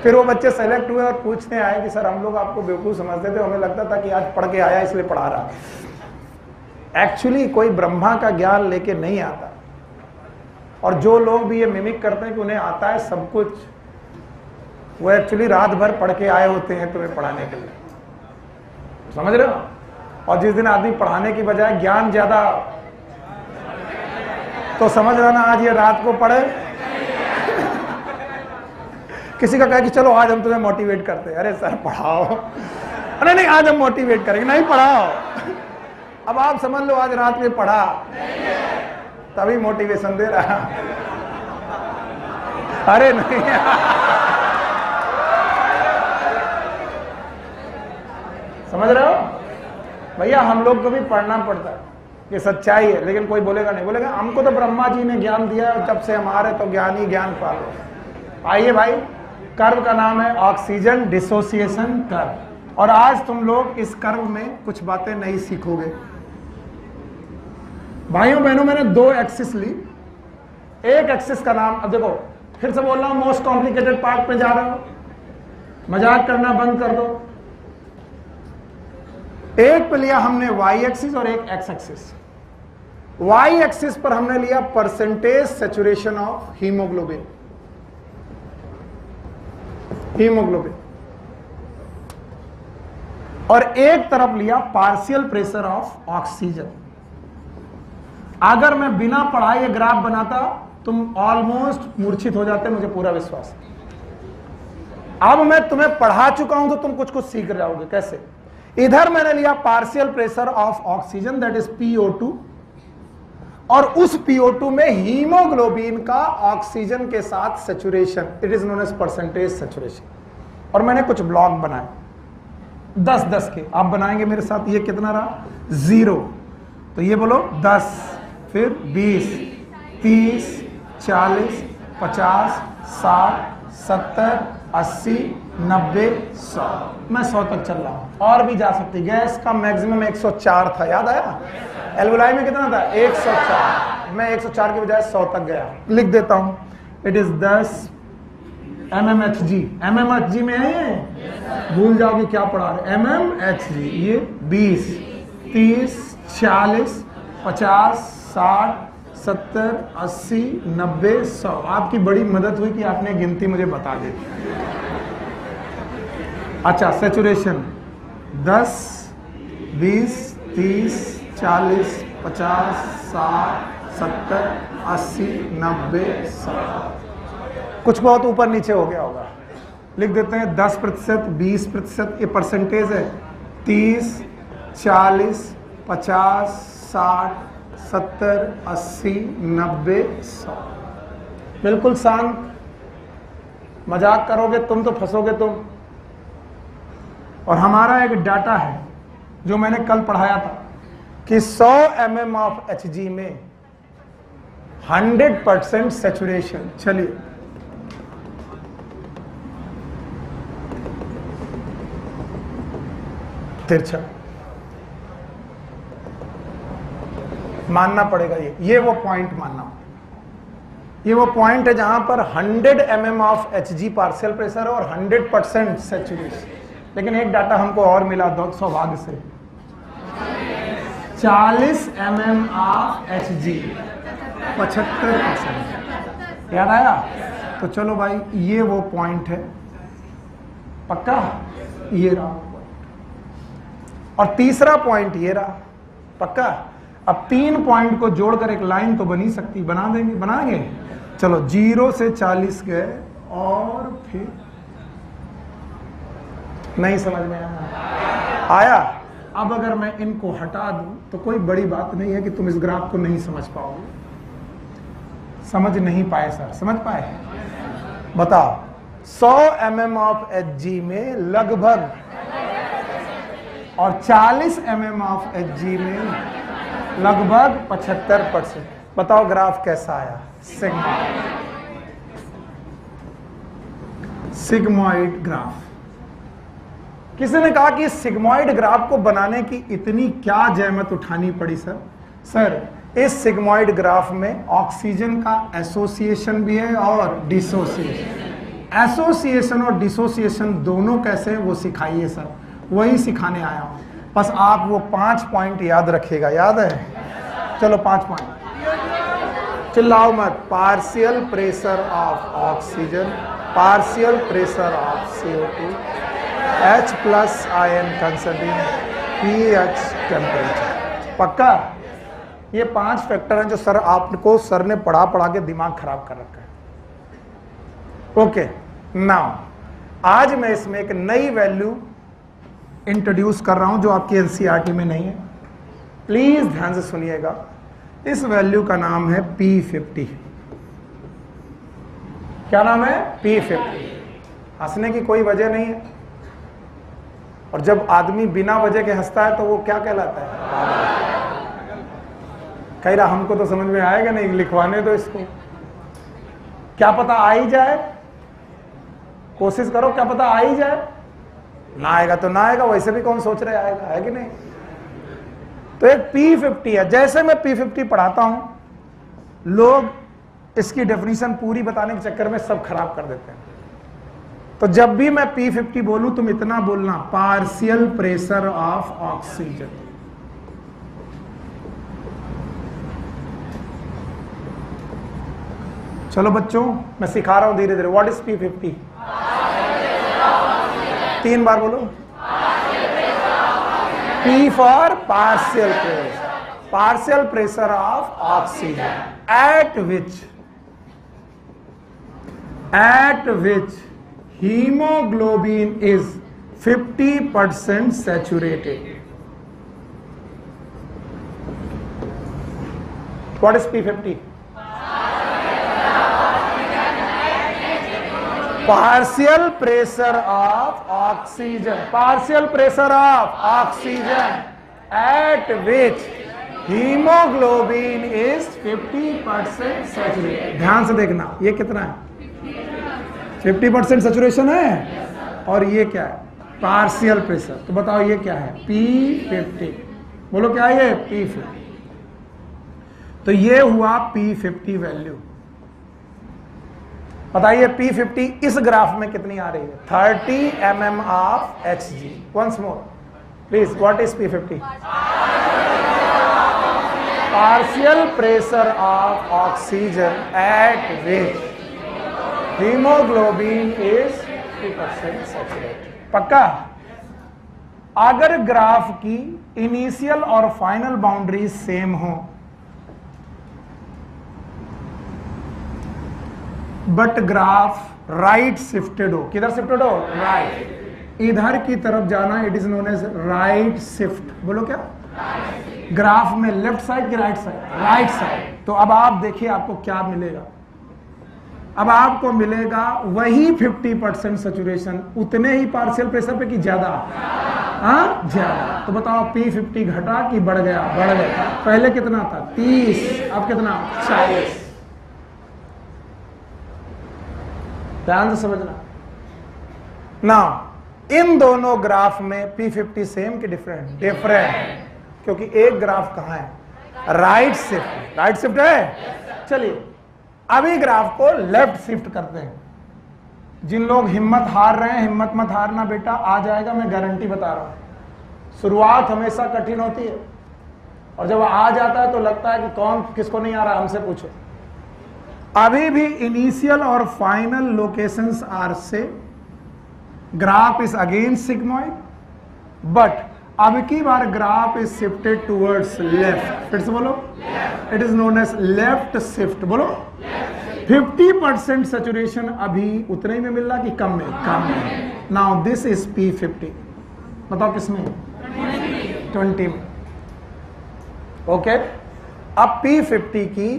फिर वो बच्चे सेलेक्ट हुए और पूछने आए कि सर हम लोग आपको बेवकूफ समझते थे, हमें लगता था कि आज पढ़ के आया इसलिए पढ़ा रहा। एक्चुअली कोई ब्रह्मा का ज्ञान लेके नहीं आता, और जो लोग भी ये मिमिक करते हैं कि उन्हें आता है सब कुछ, वो एक्चुअली रात भर पढ़ के आए होते हैं तुम्हें पढ़ाने के लिए, समझ रहे हो। और जिस दिन आदमी पढ़ाने की बजाय ज्ञान ज्यादा, तो समझ रहा ना आज ये रात को पढ़े। किसी का कहे कि चलो आज हम तुम्हें मोटिवेट करते हैं, अरे सर पढ़ाओ, अरे नहीं आज हम मोटिवेट करेंगे, नहीं पढ़ाओ। अब आप समझ लो आज रात में पढ़ा तभी मोटिवेशन दे रहा। अरे नहीं समझ रहे हो भैया, हम लोग को भी पढ़ना पड़ता है, ये सच्चाई है। लेकिन कोई बोलेगा नहीं, बोलेगा हमको तो ब्रह्मा जी ने ज्ञान दिया और जब से हमारे तो ज्ञान ही ज्ञान पालो। आइए भाई, कर्व का नाम है ऑक्सीजन डिसोसिएशन कर्व, और आज तुम लोग इस कर्व में कुछ बातें नई सीखोगे। भाइयों बहनों, मैंने 2 एक्सिस ली। एक एक्सिस का नाम, अब देखो फिर से बोल रहा हूं, मोस्ट कॉम्प्लिकेटेड पार्ट पे जा रहा हूं, मजाक करना बंद कर दो। एक पे लिया हमने वाई एक्सिस और एक एक्स एक्सिस। वाई एक्सिस पर हमने लिया percentage saturation of haemoglobin, haemoglobin, और एक तरफ लिया पार्शियल प्रेशर ऑफ ऑक्सीजन। अगर मैं बिना पढ़ाए ये ग्राफ बनाता तुम ऑलमोस्ट मूर्छित हो जाते, मुझे पूरा विश्वास है। अब मैं तुम्हें पढ़ा चुका हूं तो तुम कुछ कुछ सीख जाओगे। कैसे? इधर मैंने लिया partial pressure of oxygen that is PO2, और उस PO2 में हीमोग्लोबिन का ऑक्सीजन के साथ saturation, it is known as percentage saturation. और मैंने कुछ ब्लॉक बनाए 10-10 के, आप बनाएंगे मेरे साथ। ये कितना रहा? 0। तो ये बोलो 10, फिर 20, 30, 40, 50, 60, 70, 80, 90, 100। मैं 100 तक चल रहा हूं, और भी जा सकती। गैस का मैक्सिमम 104 था, याद आया? एल्वुलाई में कितना था? 104। मैं 104 के बजाय 100 तक गया। लिख देता हूं, इट इज 10 mmHg। mmHg में है, भूल जाओगे क्या पढ़ा रहे। mmHg, ये 20, 30, 40, 50, 60, 70, 80, 90, 100। आपकी बड़ी मदद हुई कि आपने गिनती मुझे बता दी। अच्छा, सैचुरेशन 10, 20, 30, 40, 50, 60, 70, 80, 90, 100। कुछ बहुत ऊपर नीचे हो गया होगा, लिख देते हैं 10%, 20%, ये परसेंटेज है। 30, 40, 50, 60, 70, 80, 90, 100। बिल्कुल शांत। मजाक करोगे तुम तो फंसोगे तुम। और हमारा एक डाटा है जो मैंने कल पढ़ाया था कि 100 mm ऑफ Hg में 100% सैचुरेशन। चलिए तिरछा, मानना पड़ेगा ये वो पॉइंट मानना, ये वो पॉइंट है जहां पर 100 mm of Hg partial pressure और 100% सैचुरेशन। लेकिन एक डाटा हमको और मिला सौभाग्य से, 40 mm ऑफ Hg 75%। याद आया? तो चलो भाई ये वो पॉइंट है, पक्का ये रहा, और तीसरा पॉइंट ये रहा, पक्का। अब 3 पॉइंट को जोड़कर एक लाइन तो बनी सकती, बना देंगे, बनाएंगे। चलो 0 से 40 गए और फिर नहीं समझ में आया। अब अगर मैं इनको हटा दूं तो कोई बड़ी बात नहीं है कि तुम इस ग्राफ को नहीं समझ पाओगे। समझ नहीं पाए सर, समझ पाए? बताओ 100 mm ऑफ Hg में लगभग और 40 mm ऑफ Hg में लगभग 75%। बताओ ग्राफ कैसा आया? Sigmoid graph. किसी ने कहा कि सिग्मॉइड ग्राफ को बनाने की इतनी क्या जहमत उठानी पड़ी सर? सर इस सिग्मॉइड ग्राफ में ऑक्सीजन का एसोसिएशन भी है और डिसोसिएशन। एसोसिएशन और डिसोसिएशन दोनों कैसे हैं वो सिखाइए सर, वही सिखाने आया हूं। बस आप वो 5 पॉइंट याद रखिएगा, याद है? चलो 5 पॉइंट, चिल्लाओ मत। Partial pressure of oxygen, partial pressure of CO2, H+ ion concerting, pH temperature. पक्का? ये 5 फैक्टर हैं जो सर आपको सर ने पढ़ा के दिमाग खराब कर रखा है। ओके नाउ आज मैं इसमें एक नई वैल्यू इंट्रोड्यूस कर रहा हूं जो आपकी एनसीईआरटी में नहीं है। प्लीज ध्यान से सुनिएगा। इस वैल्यू का नाम है P50। क्या नाम है? P50। हंसने की कोई वजह नहीं है, और जब आदमी बिना वजह के हंसता है तो वो क्या कहलाता है? कह रहा हमको तो समझ में आएगा नहीं, लिखवाने दो इसको, क्या पता आ ही जाए। कोशिश करो, क्या पता आ ही जाए। ना आएगा तो ना आएगा, वैसे भी कौन सोच रहे आएगा, है कि नहीं? तो एक P50 है। जैसे मैं P50 पढ़ाता हूं, लोग इसकी डेफिनेशन पूरी बताने के चक्कर में सब खराब कर देते हैं। तो जब भी मैं P50 बोलूं तुम इतना बोलना, पार्शियल प्रेशर ऑफ ऑक्सीजन। चलो बच्चों मैं सिखा रहा हूं धीरे धीरे। What is P50? 3 बार बोलो। P for partial pressure, partial pressure of oxygen at which hemoglobin is 50% saturated. What is P50? Partial pressure of oxygen, partial pressure of oxygen at which hemoglobin is 50% saturated. ध्यान से देखना, ये कितना है? 50% saturation है। और ये क्या है? Partial pressure. तो बताओ ये क्या है? P50। बोलो क्या है ये? P50। तो ये हुआ P50 वैल्यू। बताइए P50 इस ग्राफ में कितनी आ रही है? 30 mm of Hg। Once more please, what is P50? Partial pressure of oxygen at which haemoglobin is 50% saturated. पक्का? अगर ग्राफ की इनिशियल और फाइनल बाउंड्री सेम हो बट ग्राफ राइट शिफ्टेड हो, किधर शिफ्टेड हो? राइट। इधर की तरफ जाना, it is known as right shift. बोलो क्या? ग्राफ में लेफ्ट साइड की राइट साइड? Right side. तो अब आप देखिए आपको क्या मिलेगा। अब आपको मिलेगा वही 50% सैचुरेशन, उतने ही पार्शियल प्रेशर पे कि ज्यादा? हाँ ज्यादा। तो बताओ P50 घटा कि बढ़ गया? बढ़ गया। पहले कितना था? 30, अब कितना? 40। ध्यान से समझना ना। इन दोनों ग्राफ में P50 सेम कि डिफरेंट? डिफरेंट, क्योंकि एक ग्राफ कहां है? Right shift. राइट शिफ्ट है। चलिए अभी ग्राफ को लेफ्ट शिफ्ट करते हैं। जिन लोग हिम्मत हार रहे हैं, हिम्मत मत हारना बेटा, आ जाएगा, मैं गारंटी बता रहा हूं। शुरुआत हमेशा कठिन होती है और जब आ जाता है तो लगता है कि कौन किसको नहीं आ रहा, हमसे पूछो। अभी भी इनिशियल और फाइनल लोकेशंस आर से, graph is again sigmoid, but अब की बार graph is shifted towards left. फिर से बोलो, it is known as left shift. बोलो 50% सैचुरेशन अभी उतने ही में मिल रहा कि कम में? कम में। Now this is P50। बताओ किसमें? 20 में। ओके, अब P50 की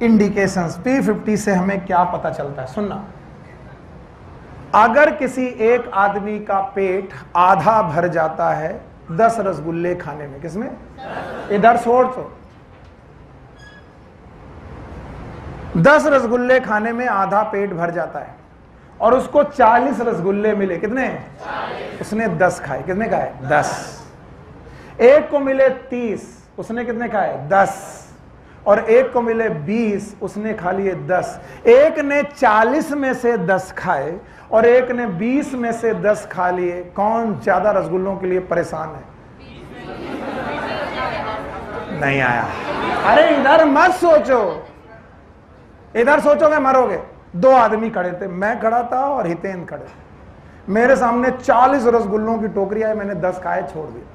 इंडिकेशंस, P50 से हमें क्या पता चलता है? सुनना, अगर किसी एक आदमी का पेट आधा भर जाता है 10 रसगुल्ले खाने में, किसमें? इधर छोड़, तो 10 रसगुल्ले खाने में आधा पेट भर जाता है और उसको 40 रसगुल्ले मिले। कितने? 40। उसने 10 खाए। कितने खाए? 10। एक को मिले 30, उसने कितने खाए? 10। और एक को मिले 20, उसने खा लिए 10। एक ने 40 में से 10 खाए और एक ने 20 में से 10 खा लिए। कौन ज्यादा रसगुल्लों के लिए परेशान है? नहीं आया। अरे इधर मत सोचो, इधर सोचोगे मरोगे। 2 आदमी खड़े थे, मैं खड़ा था और हितेन खड़े थे। मेरे सामने 40 रसगुल्लों की टोकरी आई, मैंने 10 खाए, छोड़ दिया।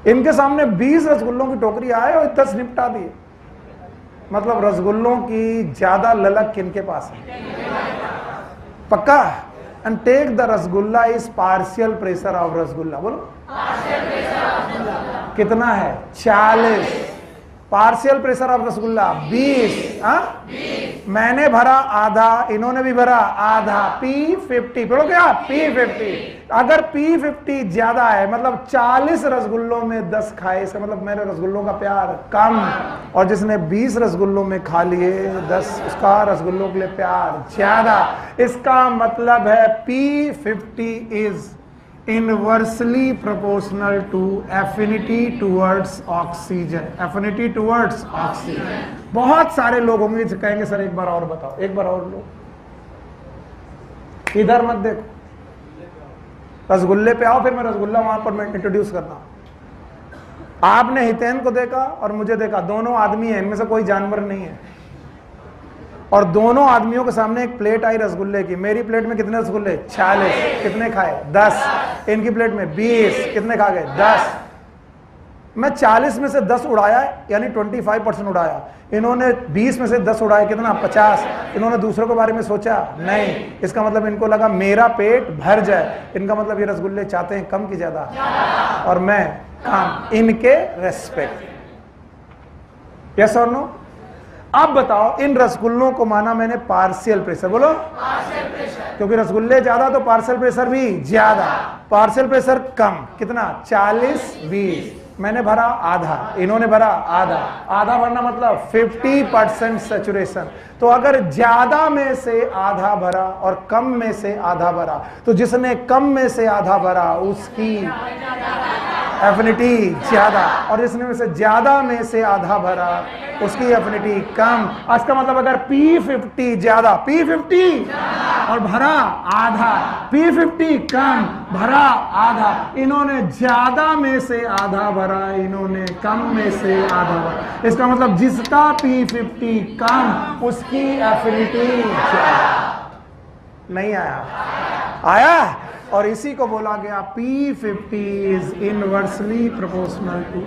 इनके सामने 20 रसगुल्लों की टोकरी आए और 10 निपटा दिए। मतलब रसगुल्लों की ज्यादा ललक किनके पास है? पक्का? And take the rasgulla is partial pressure of rasgulla. बोलो कितना है? 40। Partial pressure of rasgulla 20। मैंने भरा आधा, इन्होंने भी भरा आधा। P50। पढ़ो क्या? P50। अगर P50 ज्यादा है, मतलब 40 रसगुल्लों में 10 खाए, इसका मतलब मेरे रसगुल्लों का प्यार कम, और जिसने 20 रसगुल्लों में खा लिए 10, उसका रसगुल्लों के लिए प्यार ज्यादा। इसका मतलब है P50 is inversely proportional to affinity towards oxygen. Affinity towards oxygen. बहुत सारे लोग होंगे जो कहेंगे सर एक बार और बताओ, एक बार और लो, इधर मत देखो, रसगुल्ले पे आओ, फिर मैं रसगुल्ला वहां पर मैं इंट्रोड्यूस करना। आपने हितेन को देखा और मुझे देखा, दोनों आदमी हैं, इनमें से कोई जानवर नहीं है, और दोनों आदमियों के सामने एक प्लेट आई रसगुल्ले की। मेरी प्लेट में कितने रसगुल्ले? 40। कितने खाए? 10। इनकी प्लेट में 20। कितने खा गए? 10। मैं 40 में से 10 उड़ाया, यानी 25% उड़ाया। इन्होंने 20 में से 10 उड़ाया, कितना? 50। इन्होंने दूसरों के बारे में सोचा नहीं। इसका मतलब इनको लगा मेरा पेट भर जाए। इनका मतलब ये रसगुल्ले चाहते हैं कम की ज्यादा, और मैं कम। इनके रेस्पेक्ट। यस और नो? अब बताओ, इन रसगुल्लों को माना मैंने पार्शियल प्रेशर। बोलो पार्शियल प्रेशर, क्योंकि रसगुल्ले ज्यादा तो पार्शियल प्रेशर भी ज्यादा। पार्शियल प्रेशर कम, कितना? 40 20। मैंने भरा आधा, इन्होंने भरा आधा। आधा भरना मतलब 50% सैचुरेशन। तो अगर ज्यादा में से आधा भरा और कम में से आधा भरा, तो जिसने कम में से आधा भरा उसकी एफिनिटी ज्यादा, और जिसने में से ज्यादा में से आधा भरा उसकी एफिनिटी कम। इसका मतलब अगर P50 ज्यादा, P50 और भरा आधा, P50 कम भरा आधा, इन्होंने ज्यादा में से आधा भरा, इन्होंने कम में से आधा भरा। इसका मतलब जिसका P50 कम उसकी एफिनिटी ज्यादा। नहीं आया? आया? और इसी को बोला गया P50 is inversely proportional to.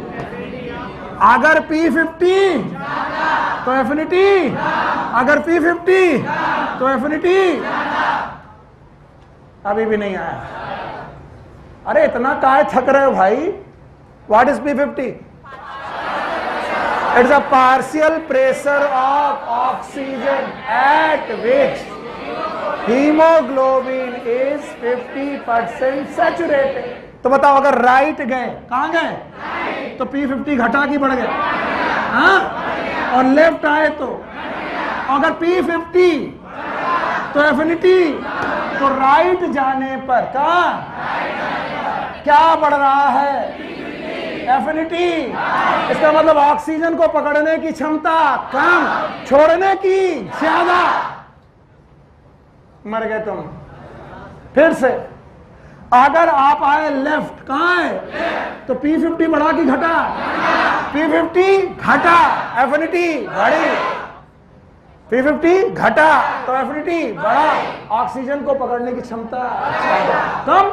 अगर P50 तो एफिनिटी, अगर P50 तो एफिनिटी। अभी भी नहीं आया? अरे इतना काहे थक रहे हो भाई? What is P50? It's a partial pressure of oxygen at which haemoglobin is 50% saturated. तो बताओ, अगर राइट गए, कहां गए? तो P50 घटा की बढ़ गया? हाँ? और लेफ्ट आए तो अगर P50 तो एफिनिटी तो राइट जाने पर कहां क्या बढ़ रहा है? एफिनिटी। इसका मतलब ऑक्सीजन को पकड़ने की क्षमता कम, छोड़ने की ज्यादा। मर गए तुम। फिर से अगर आप आए लेफ्ट, कहां है? तो P50 बढ़ा कि घटा? P50 घटा, एफिनिटी बढ़ी। P50 घटा तो एफिनिटी बढ़ा, ऑक्सीजन को पकड़ने की क्षमता कम।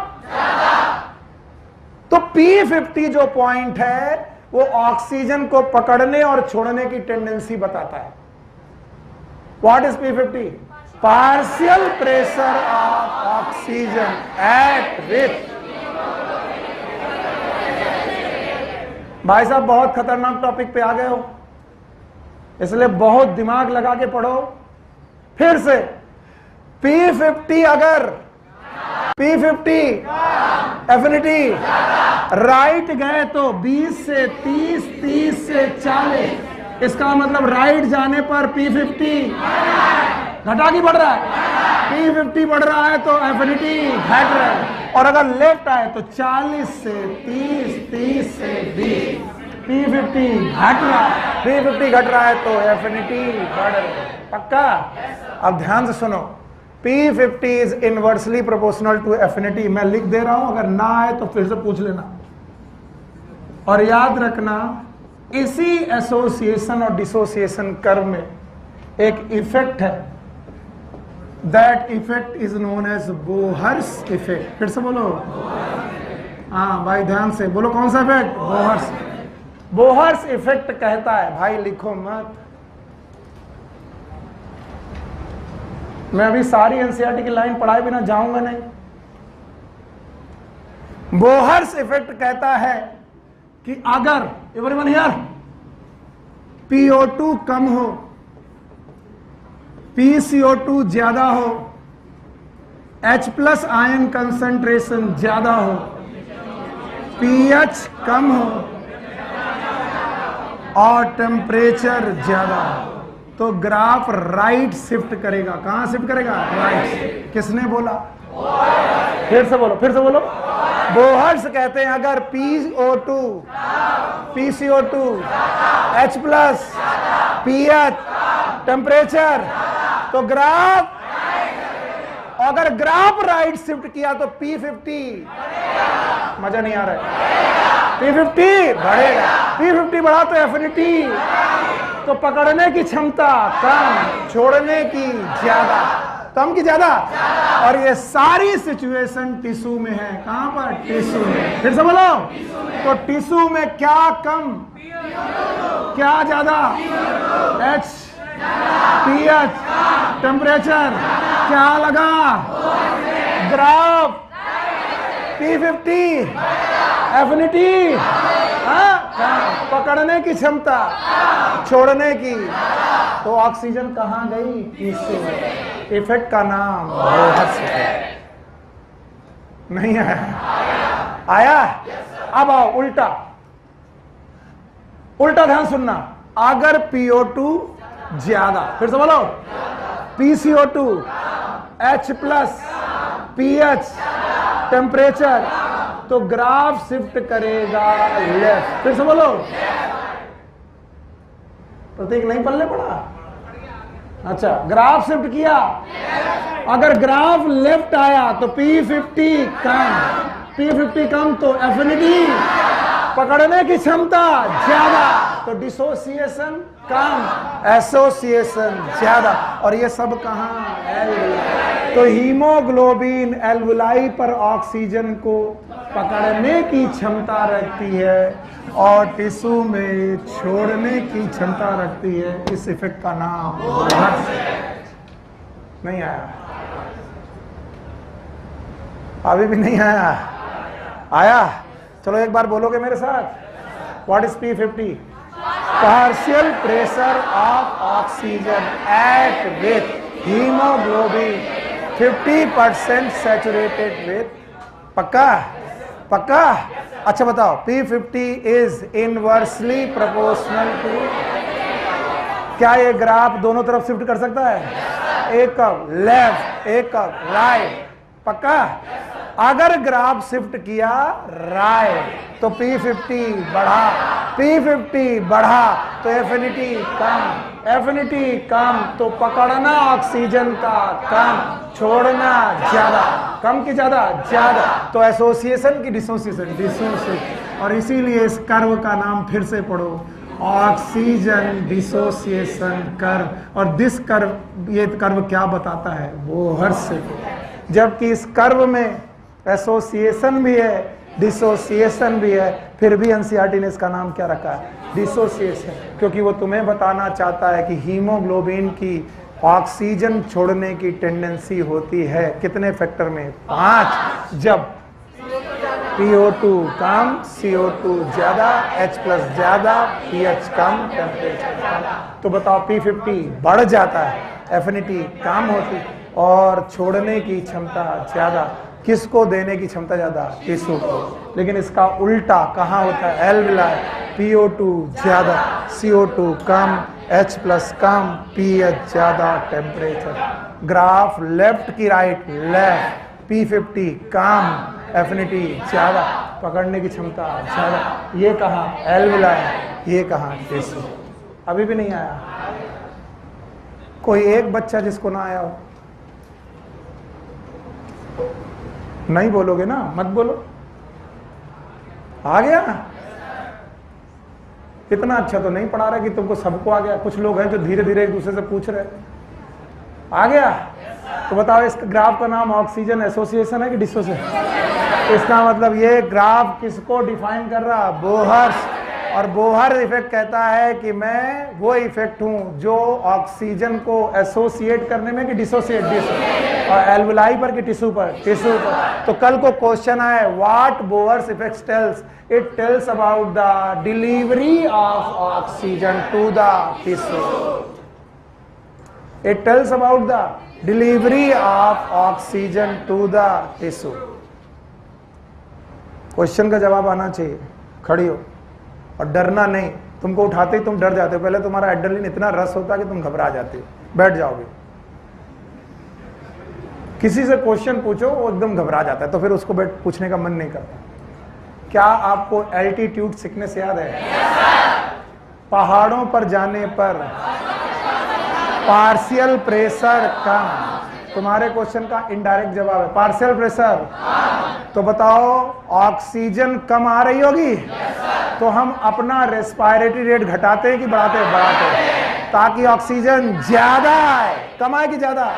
तो P50 जो पॉइंट है वो ऑक्सीजन को पकड़ने और छोड़ने की टेंडेंसी बताता है। What is P50? Partial pressure of oxygen at with. भाई साहब बहुत खतरनाक टॉपिक पे आ गए हो, इसलिए बहुत दिमाग लगा के पढ़ो। फिर से P50 अगर P50 एफिनिटी राइट गए तो 20 से 30, 30 से 40। इसका मतलब राइट जाने पर P50 घटा की बढ़ रहा है? P50 बढ़ रहा है तो एफिनिटी घट रहा है। और अगर लेफ्ट आए तो 40 से 30, 30 से 20। P50 घट रहा है, P50 घट रहा है तो एफिनिटी बढ़ रहा है। पक्का? अब ध्यान से सुनो, P50 is inversely proportional to affinity. मैं लिख दे रहा हूं, अगर ना आए तो फिर से पूछ लेना। और याद रखना, इसी एसोसिएशन और डिसोसिएशन कर्व में एक इफेक्ट है, that effect is known as Bohr's effect. फिर से बोलो। हाँ भाई ध्यान से बोलो, कौन सा इफेक्ट? बोहर्स। बोहर्स इफेक्ट कहता है, भाई लिखो मत, मैं अभी सारी एनसीईआरटी की लाइन पढ़ाए बिना जाऊंगा नहीं। बोहर्स इफेक्ट कहता है कि अगर एवरीवन हियर PO2 कम हो, PCO2 ज्यादा हो, H+ आयन कंसंट्रेशन ज्यादा हो, pH कम हो और टेम्परेचर ज्यादा हो, तो ग्राफ राइट शिफ्ट करेगा। कहां शिफ्ट करेगा? राइट। किसने बोला? फिर से बोलो, फिर से बोलो। बोहर्स कहते हैं अगर PO2, PCO2, H+, pH, temperature, तो ग्राफ, अगर ग्राफ राइट शिफ्ट किया तो P50, मजा नहीं आ रहा है, P50 बढ़ेगा। P50 बढ़ा तो एफिनिटी, तो पकड़ने की क्षमता कम, छोड़ने की ज्यादा। कम की ज्यादा। और ये सारी सिचुएशन टिश्यू में है। कहां पर? टिश्यू में। फिर से बोलो। तो टिश्यू में क्या कम, क्या ज्यादा? H, pH, टेम्परेचर, क्या लगा? ग्राफ P50 एफिनिटी, पकड़ने की क्षमता, छोड़ने की। तो ऑक्सीजन कहां गई? टिश्यू में। इफेक्ट का नाम बोहर्स इफेक्ट। नहीं आया? आया? अब आओ उल्टा, उल्टा ध्यान सुनना। अगर PO2 ज्यादा, फिर से बोलो, PCO2, H+, pH, टेम्परेचर, तो ग्राफ शिफ्ट करेगा लेफ्ट। फिर से बोलो। प्रतीक नहीं पल्ले पड़ा? अच्छा, ग्राफ शिफ्ट किया। अगर ग्राफ लेफ्ट आया तो P50 कम, P50 कम तो एफिनिटी, पकड़ने की क्षमता ज्यादा, तो डिसोसिएशन कम, एसोसिएशन ज्यादा। और ये सब कहां? एल्वुलाई। तो हीमोग्लोबिन एल्वुलाई पर ऑक्सीजन को पकड़ने की क्षमता रखती है और टिश्यू में छोड़ने की क्षमता रखती है। इस इफेक्ट का नाम बोहर्स। नहीं आया? अभी भी नहीं आया? आया? चलो एक बार बोलोगे मेरे साथ। What is P50? Partial pressure of oxygen at with haemoglobin 50% saturated with. पक्का? पक्का? अच्छा बताओ, P50 is inversely proportional to, क्या ये ग्राफ दोनों तरफ शिफ्ट कर सकता है? एक कप लेफ्ट, एक कप राइट। पक्का? अगर ग्राफ शिफ्ट किया राइट तो P50 बढ़ा, P50 बढ़ा तो एफिनिटी कम, एफिनिटी कम तो पकड़ना ऑक्सीजन का कम, छोड़ना ज्यादा, कम की ज्यादा, ज्यादा तो एसोसिएशन की डिसोसिएशन, डिसोसिएशन। और इसीलिए इस कर्व का नाम फिर से पढ़ो, ऑक्सीजन डिसोसिएशन कर्व। और दिस कर्व, ये कर्व क्या बताता है? बोहर से। जबकि इस कर्व में एसोसिएशन भी है, डिसोसिएशन भी है, फिर भी एनसीईआरटी ने इसका नाम क्या रखा है? डिसोसिएशन, क्योंकि वो तुम्हें बताना चाहता है कि हीमोग्लोबिन की ऑक्सीजन छोड़ने की टेंडेंसी होती है कितने फैक्टर में? 5। जब PO2 कम, CO2 ज्यादा, H+ ज्यादा, pH कम, टेम्परेचर कम। तो बताओ P50 बढ़ जाता है, एफिनिटी कम होती और छोड़ने की क्षमता ज्यादा। किसको देने की क्षमता ज्यादा? टिश्यू को। लेकिन इसका उल्टा कहाँ होता है? एल्विलाई, PO2 ज्यादा, CO2 कम, H+ कम, pH ज्यादा, टेम्परेचर। ग्राफ लेफ्ट की राइट, लेफ्ट, P50 कम, एफिनिटी ज्यादा, पकड़ने की क्षमता ज्यादा। ये कहाँ? एल्विलाई, ये कहाँ? टिश्यू। अभी भी नहीं आया? कोई एक बच्चा जिसको ना आया हो? नहीं बोलोगे ना? मत बोलो। आ गया? इतना अच्छा तो नहीं पढ़ा रहा कि तुमको सबको आ गया। कुछ लोग हैं जो धीरे धीरे एक दूसरे से पूछ रहे। आ गया? तो बताओ इस ग्राफ का नाम ऑक्सीजन एसोसिएशन है कि डिसोसिएशन? इसका मतलब ये ग्राफ किसको डिफाइन कर रहा? बोहर्स। और बोहर इफेक्ट कहता है कि मैं वो इफेक्ट हूं जो ऑक्सीजन को एसोसिएट करने में, कि डिसोसिएट, और एल्वुलाई पर कि टिश्यू पर? टिश्यू पर। तो कल को क्वेश्चन आए what Bohr's effect tells? It tells about the delivery of oxygen to the tissue. It tells about the delivery of oxygen to the tissue. Question का जवाब आना चाहिए। खड़ी हो और डरना नहीं। तुमको उठाते ही तुम डर जाते हो। पहले तुम्हारा एड्रेनलिन इतना रस होता है कि तुम घबरा जाते हो, बैठ जाओगे। किसी से क्वेश्चन पूछो वो एकदम घबरा जाता है, तो फिर उसको पूछने का मन नहीं करता। क्या आपको एल्टीट्यूड सिकनेस याद है? पहाड़ों पर जाने पर पार्शियल प्रेशर कम। तुम्हारे क्वेश्चन का इनडायरेक्ट जवाब है पार्शियल प्रेशर। तो बताओ ऑक्सीजन कम आ रही होगी, तो हम अपना रेस्पिरेटरी रेट घटाते हैं कि बढ़ाते हैं? बढ़ाते हैं, ताकि ऑक्सीजन ज्यादा आए। कम आए कि ज्यादा?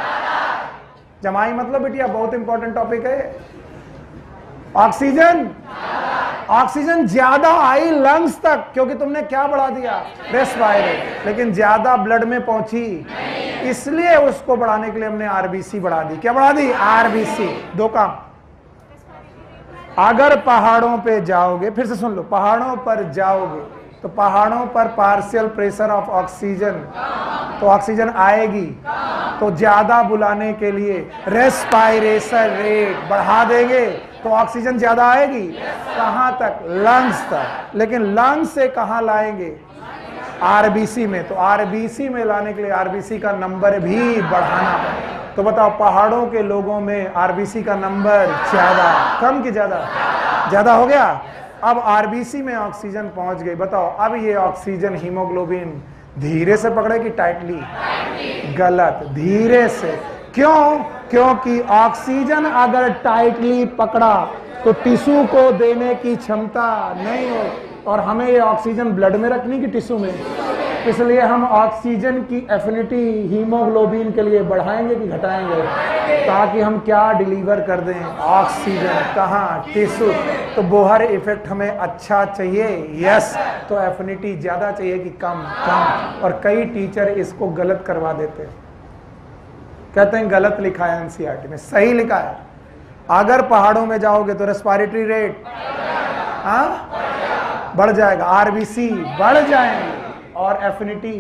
जमाई मतलब बिटिया बहुत इंपॉर्टेंट टॉपिक है। ऑक्सीजन, ऑक्सीजन ज्यादा आई लंग्स तक, क्योंकि तुमने क्या बढ़ा दिया? रेस्पिरेटरी। लेकिन ज्यादा ब्लड में पहुंची, इसलिए उसको बढ़ाने के लिए हमने आरबीसी बढ़ा दी। क्या बढ़ा दी? आरबीसी। दो काम। अगर पहाड़ों पे जाओगे, फिर से सुन लो, पहाड़ों पर जाओगे तो पहाड़ों पर पार्शियल प्रेशर ऑफ ऑक्सीजन, तो ऑक्सीजन आएगी, तो ज्यादा बुलाने के लिए रेस्पिरेशन रेट बढ़ा देंगे तो ऑक्सीजन ज्यादा आएगी। कहां तक? लंग्स तक। लेकिन लंग्स से कहां लाएंगे? आरबीसी में। तो आरबीसी में लाने के लिए आरबीसी का नंबर भी बढ़ाना पड़ेगा। तो बताओ पहाड़ों के लोगों में आरबीसी का नंबर ज्यादा, कम कि ज्यादा? ज्यादा हो गया। अब आरबीसी में ऑक्सीजन पहुंच गई। बताओ अब ये ऑक्सीजन हीमोग्लोबिन धीरे से पकड़े कि टाइटली? गलत, धीरे से। क्यों? क्योंकि ऑक्सीजन अगर टाइटली पकड़ा तो टिश्यू को देने की क्षमता नहीं हो, और हमें ये ऑक्सीजन ब्लड में रखनी कि टिश्यू में? इसलिए हम ऑक्सीजन की एफिनिटी हीमोग्लोबिन के लिए बढ़ाएंगे कि घटाएंगे, ताकि हम क्या डिलीवर कर दें? ऑक्सीजन। कहाँ? टिश्यू। तो बोहर इफेक्ट हमें अच्छा चाहिए, यस। तो एफिनिटी ज्यादा चाहिए कि कम? कम। और कई टीचर इसको गलत करवा देते हैं, कहते हैं गलत लिखा है एनसीईआरटी में, सही लिखा है। अगर पहाड़ों में जाओगे तो रेस्पिरेटरी रेट बढ़ जाएगा, आरबीसी बढ़ जाएंगे, और एफिनिटी,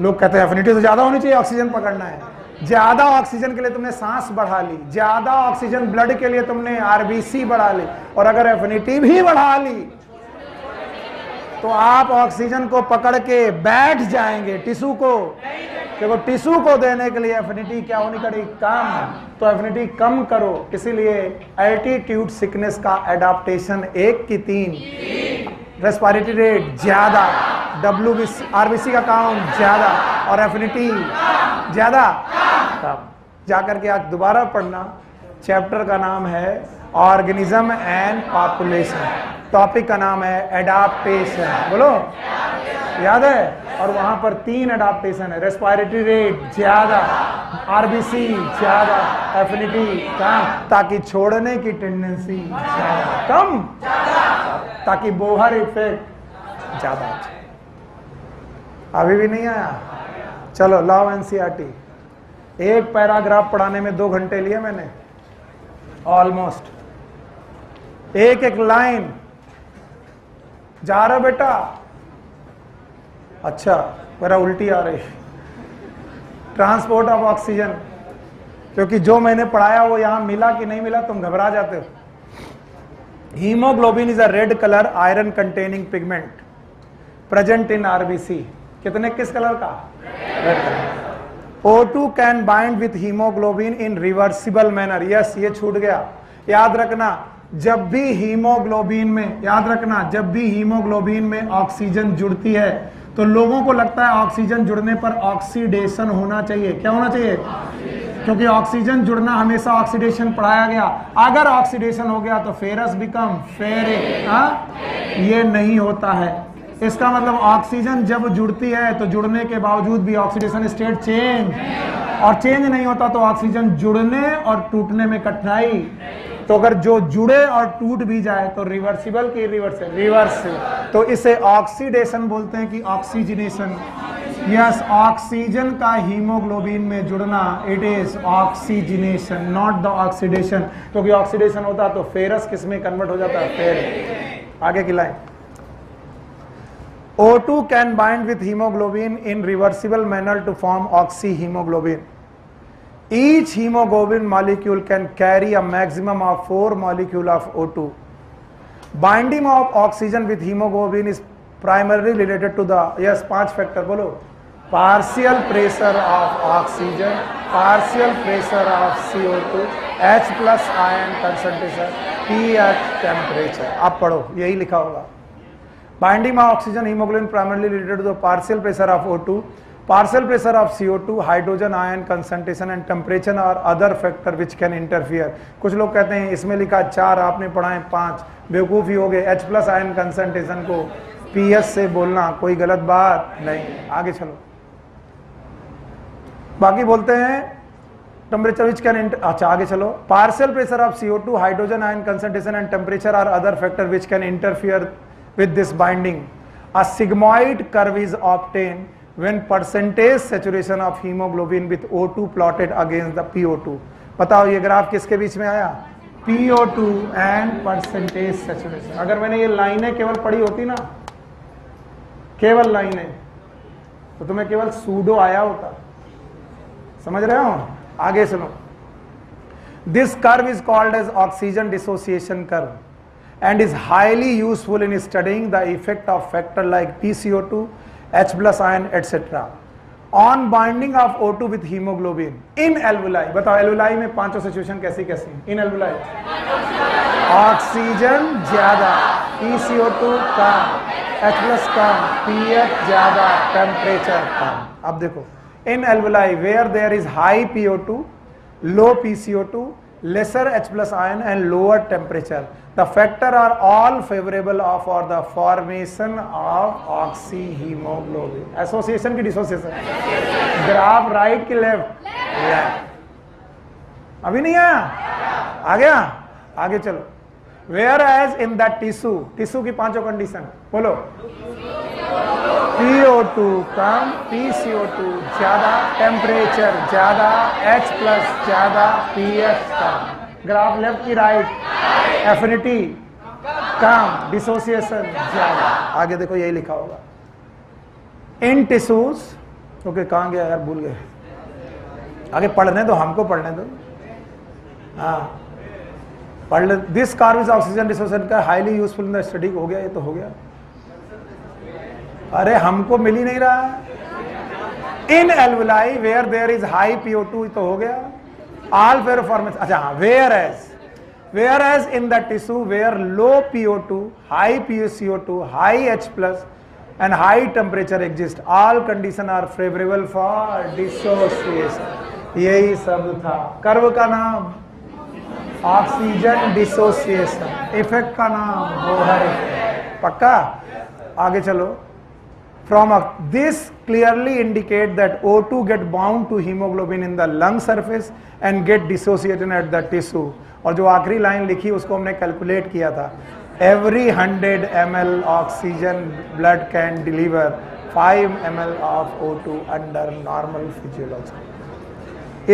लोग कहते हैं एफिनिटी तो ज्यादा होनी चाहिए, ऑक्सीजन पकड़ना है। ज्यादा ऑक्सीजन के लिए तुमने सांस बढ़ा ली, ज्यादा ऑक्सीजन ब्लड के लिए तुमने आरबीसी बढ़ा ली, और अगर एफिनिटी भी बढ़ा ली तो आप ऑक्सीजन को पकड़ के बैठ जाएंगे टिश्यू को, देखो टिश्यू को देने के लिए एफिनिटी क्या होनी चाहिए, कम। तो एफिनिटी कम करो, इसीलिए एल्टीट्यूड सिकनेस का एडाप्टेशन 1 की 3, रेस्पिरेटरी रेट ज्यादा, आरबीसी का काउंट ज्यादा और एफिनिटी ज्यादा कम। जाकर के आज दोबारा पढ़ना, चैप्टर का नाम है ऑर्गेनिज्म एंड पॉपुलेशन, टॉपिक का नाम है एडाप्टेशन, बोलो याद है। और वहां पर 3 एडाप्टेशन है, रेस्पिरेटरी रेट ज्यादा, आरबीसी ज्यादा, एफिनिटी कम, ताकि छोड़ने की टेंडेंसी ज्यादा कम, ताकि बोहर इफेक्ट ज्यादा। अभी भी नहीं आया, चलो लाओ एनसीईआरटी। एक पैराग्राफ पढ़ाने में 2 घंटे लिए मैंने ऑलमोस्ट, एक एक लाइन। जा रहा बेटा, अच्छा मेरा उल्टी आ रही। ट्रांसपोर्ट ऑफ ऑक्सीजन, क्योंकि जो मैंने पढ़ाया वो यहां मिला कि नहीं मिला तुम घबरा जाते हो। Haemoglobin is a red colour iron containing pigment present in RBC. कितने किस कलर का, red colour. O2 can bind with haemoglobin in reversible manner. Yes, ये छूट गया, याद रखना। जब भी हीमोग्लोबिन में, याद रखना, जब भी हीमोग्लोबिन में ऑक्सीजन जुड़ती है तो लोगों को लगता है ऑक्सीजन जुड़ने पर ऑक्सीडेशन होना चाहिए। क्या होना चाहिए, क्योंकि ऑक्सीजन जुड़ना हमेशा ऑक्सीडेशन पढ़ाया गया। अगर ऑक्सीडेशन हो गया तो फेरस बिकम फेरिक, ये नहीं होता है। इसका मतलब ऑक्सीजन जब जुड़ती है तो जुड़ने के बावजूद भी ऑक्सीडेशन स्टेट चेंज, और चेंज नहीं होता तो ऑक्सीजन जुड़ने और टूटने में कठिनाई। तो अगर जो जुड़े और टूट भी जाए तो रिवर्सिबल की रिवर्सिबल, तो इसे ऑक्सीडेशन बोलते हैं कि ऑक्सीजनेशन। यस, ऑक्सीजन का हीमोग्लोबिन में जुड़ना, it is oxygenation, not the oxidation. क्योंकि ऑक्सीडेशन होता तो फेरस किस में कन्वर्ट हो जाता है, फेरिक। आगे की line, O2 can bind with hemoglobin in reversible manner to form oxyhemoglobin. Each hemoglobin molecule can carry a maximum of 4 molecules of O2. Binding of oxygen with hemoglobin is primarily related to the, yes, 5 factor बोलो, partial pressure of oxygen, partial pressure of CO2, H plus ion concentration, pH temperature। आप पढ़ो, यही लिखा होगा। Binding of oxygen hemoglobin primarily related to the partial pressure of O2, partial pressure of CO2, hydrogen ion concentration and temperature or other factor which can interfere। कुछ लोग कहते हैं इसमें लिखा 4, आपने पढ़ाए 5, बेवकूफ़ी हो गए। H प्लस आयन कंसंट्रेशन को पीएच से बोलना कोई गलत बात नहीं। आगे चलो, बाकी बोलते हैं टेम्परेचर विच कैन, अच्छा आगे चलो। Partial pressure of CO2, hydrogen ion concentration and temperature are other factor which can interfere with this binding. A sigmoid curve is obtained when percentage saturation of hemoglobin with O2 plotted against the PO2। बताओ ये graph किसके बीच में आया, PO2 and percentage saturation. अगर मैंने ये लाइनें केवल पढ़ी होती ना, केवल लाइनें, तो तुम्हें केवल सूडो आया होता। समझ रहे हो, आगे सुनो। This curve is called as oxygen dissociation curve and is highly useful in studying the effect of factor like PCO2, H plus ion, etc. on binding of O2 with hemoglobin in alveoli। बताओ alveoli में 5 situation कैसी कैसी। इन alveoli oxygen ज्यादा, PCO2 कम, H plus कम, pH ज्यादा, temperature कम। अब देखो, इन alveoli where there is high PO2, low PCO2, lesser H plus ion and lower temperature, the factor are all favorable for the formation of oxyhemoglobin। Association की dissociation, graph right की left, अभी नहीं आया, आ गया, आगे चलो। Where as in the tissue, tissue की 5 कंडीशन बोलो, PO2 कम, PCO2 ज्यादा, टेम्परेचर ज्यादा, H प्लस ज्यादा, pH कम। ग्राफ लेफ्ट की राइट, एफिनिटी कम, डिसोसिएशन ज्यादा। आगे देखो यही लिखा होगा, इन टिश्यूज, ओके कहाँ गया यार, भूल गए। आगे पढ़ने दो, हमको पढ़ने दो, हाँ पढ़ ले। This curve is oxygen dissociation का highly useful in the study. हो गया, ये तो हो गया। अरे हमको मिल ही नहीं रहा है। In alveoli where there is high PO2 तो हो गया। ऑल फेरोफॉर्मेशन, अच्छा हाँ, where as in the tissue where low PO2, high PCO2, high H+ and high temperature exist, all condition are favorable for dissociation। यही सब था। कर्व का नाम ऑक्सीजन डिसोसिएशन, इफेक्ट का नाम बोहर इफेक्ट। पक्का? आगे चलो। From this clearly indicate that O2 get bound to hemoglobin in the lung surface and get dissociated at the tissue। और जो आखिरी लाइन लिखी उसको हमने कैलकुलेट किया था। Every 100 ml oxygen blood can deliver 5 ml of O2 under normal physiology।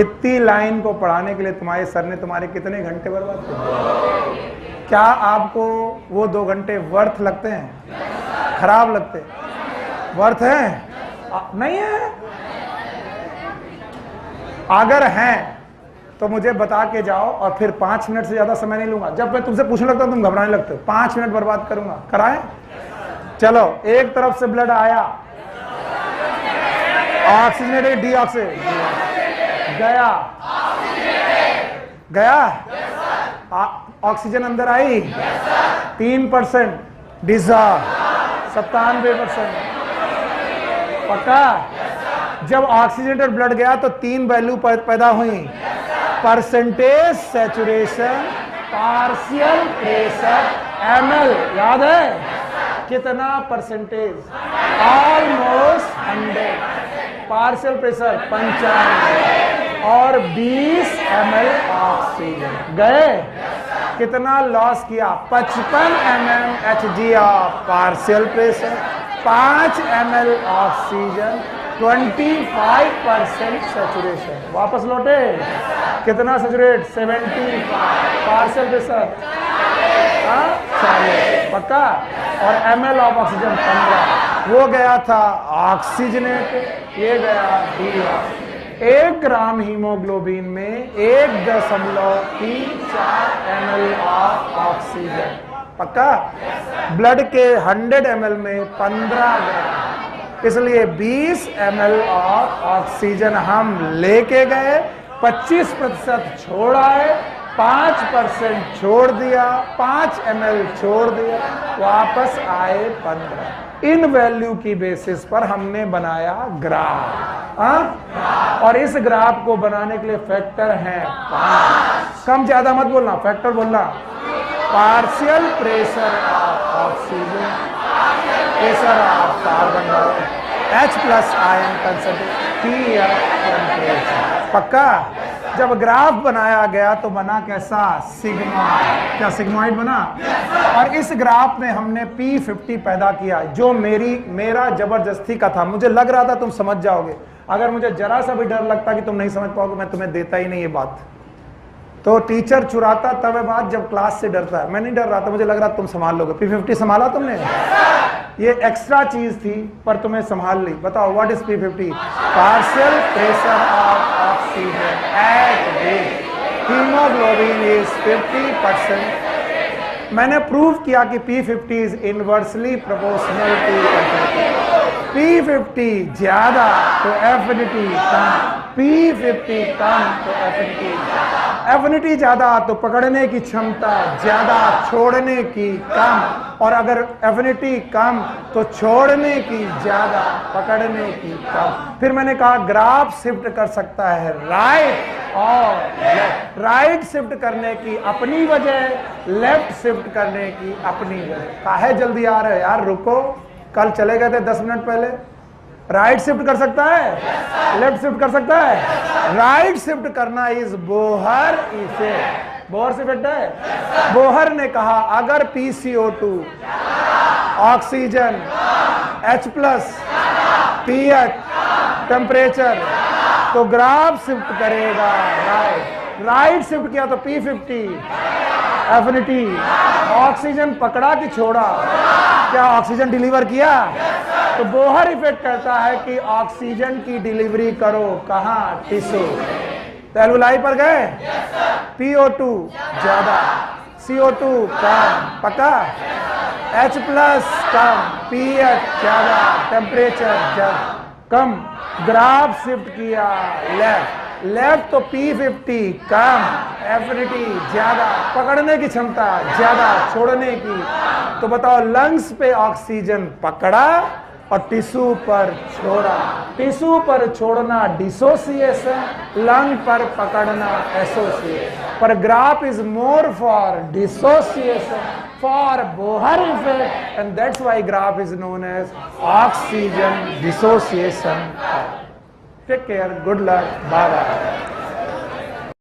इतनी line को पढ़ाने के लिए तुम्हारे सर ने तुम्हारे कितने घंटे बर्बाद किए? क्या आपको वो 2 घंटे वर्थ लगते हैं? खराब लगते हैं? वर्थ है? नहीं है। अगर हैं तो मुझे बता के जाओ और फिर 5 मिनट से ज्यादा समय नहीं लूंगा। जब मैं तुमसे पूछने लगता हूं तुम घबराने लगते हो। 5 मिनट बर्बाद करूंगा। कराएं? चलो, एक तरफ से ब्लड आया, ऑक्सीजनेटेड, डीऑक्सीजनेटेड, गया, गया, ऑक्सीजन अंदर आई, 3%, डिसॉल्व 97%। पक्का? जब ऑक्सीजनेटेड ब्लड गया तो 3 वैल्यू पैदा हुई। Percentage saturation, partial pressure, ml, याद है कितना परसेंटेज? ऑलमोस्ट 100। पार्शियल प्रेशर 95 और 20 ml ऑक्सीजन गए। कितना लॉस किया? 55 mm Hg of partial pressure, 5 ml oxygen, 25% saturation. वापस लौटे, कितना सैचुरेट? 75। Partial pressure 40। पक्का? और ml ऑफ ऑक्सीजन 15। वो गया था ऑक्सीजनेट, ये गया डीऑक्सीजनेट। 1 ग्राम हीमोग्लोबिन में 1.34 ml ऑफ ऑक्सीजन। पक्का? ब्लड के 100 ml में 15 ग्राम, इसलिए 20 ml ऑफ ऑक्सीजन हम लेके गए, 25% छोड़ आए, 5% छोड़ दिया, 5 ml छोड़ दिया, वापस आए 15। इन वैल्यू की बेसिस पर हमने बनाया ग्राफ। और इस ग्राफ को बनाने के लिए फैक्टर हैं 5। कम ज्यादा मत बोलना, फैक्टर बोलना। Partial pressure of oxygen, pressure of carbon dioxide, H+ ion concentration, temperature. पक्का? जब ग्राफ बनाया गया तो बना कैसा? सिग्मॉइड। क्या सिग्मॉइड बना? और इस ग्राफ में हमने P50 पैदा किया, जो मेरा जबरदस्ती का था। मुझे लग रहा था तुम समझ जाओगे। अगर मुझे जरा सा भी डर लगता कि तुम नहीं समझ पाओगे, मैं तुम्हें देता ही नहीं ये बात। तो टीचर चुराता तब है बात जब क्लास से डरता है। मैं नहीं डर रहा था, मुझे लग रहा तुम संभाल लोगे। P50 संभाला तुमने? ये एक्स्ट्रा चीज थी पर तुम्हें संभाल ली। बताओ what is P50? Partial pressure of oxygen at which. Haemoglobin is 50%। मैंने प्रूव किया कि P50 is inversely proportional to affinity. P50 ज्यादा तो एफिनिटी कम, P50 कम तो एफिनिटी। एफिनिटी ज्यादा तो पकड़ने की क्षमता ज्यादा, छोड़ने की कम। और अगर एफिनिटी कम तो छोड़ने की ज्यादा, पकड़ने की कम। फिर मैंने कहा ग्राफ शिफ्ट कर सकता है राइट और लेफ्ट। राइट शिफ्ट करने की अपनी वजह, लेफ्ट शिफ्ट करने की अपनी वजह। काहे जल्दी आ रहे हो यार? रुको, कल चले गए थे 10 मिनट पहले। राइट शिफ्ट कर सकता है, लेफ्ट शिफ्ट कर सकता है। राइट शिफ्ट करना is Bohr effect. Bohr effect है। बोहर ने कहा अगर PCO2, oxygen, H+, pH, temperature, तो ग्राफ शिफ्ट करेगा राइट। राइट शिफ्ट किया तो P50 एफिनिटी। ऑक्सीजन पकड़ा कि छोड़ा? क्या ऑक्सीजन डिलीवर किया? तो बोहर इफेक्ट कहता है कि ऑक्सीजन की डिलीवरी करो कहां? टिश्यू। तो एल्वुलाई पर गए, PO2 ज्यादा, CO2 कम। पक्का? H+ कम, पीएच ज्यादा, टेम्परेचर कम, ग्राफ शिफ्ट किया लेफ्ट, लेफ्ट तो P50 कम, एफिनिटी ज्यादा, पकड़ने की क्षमता ज्यादा, छोड़ने की। तो बताओ लंग्स पे ऑक्सीजन पकड़ा और टिश्यू पर छोड़ा, टिश्यू पर छोड़ना डिसोसिएशन, लंग पर पकड़ना एसोसिएशन। पर graph is more for dissociation, for Bohr effect, and that's why graph is known as oxygen dissociation. Take care, good luck, bye bye.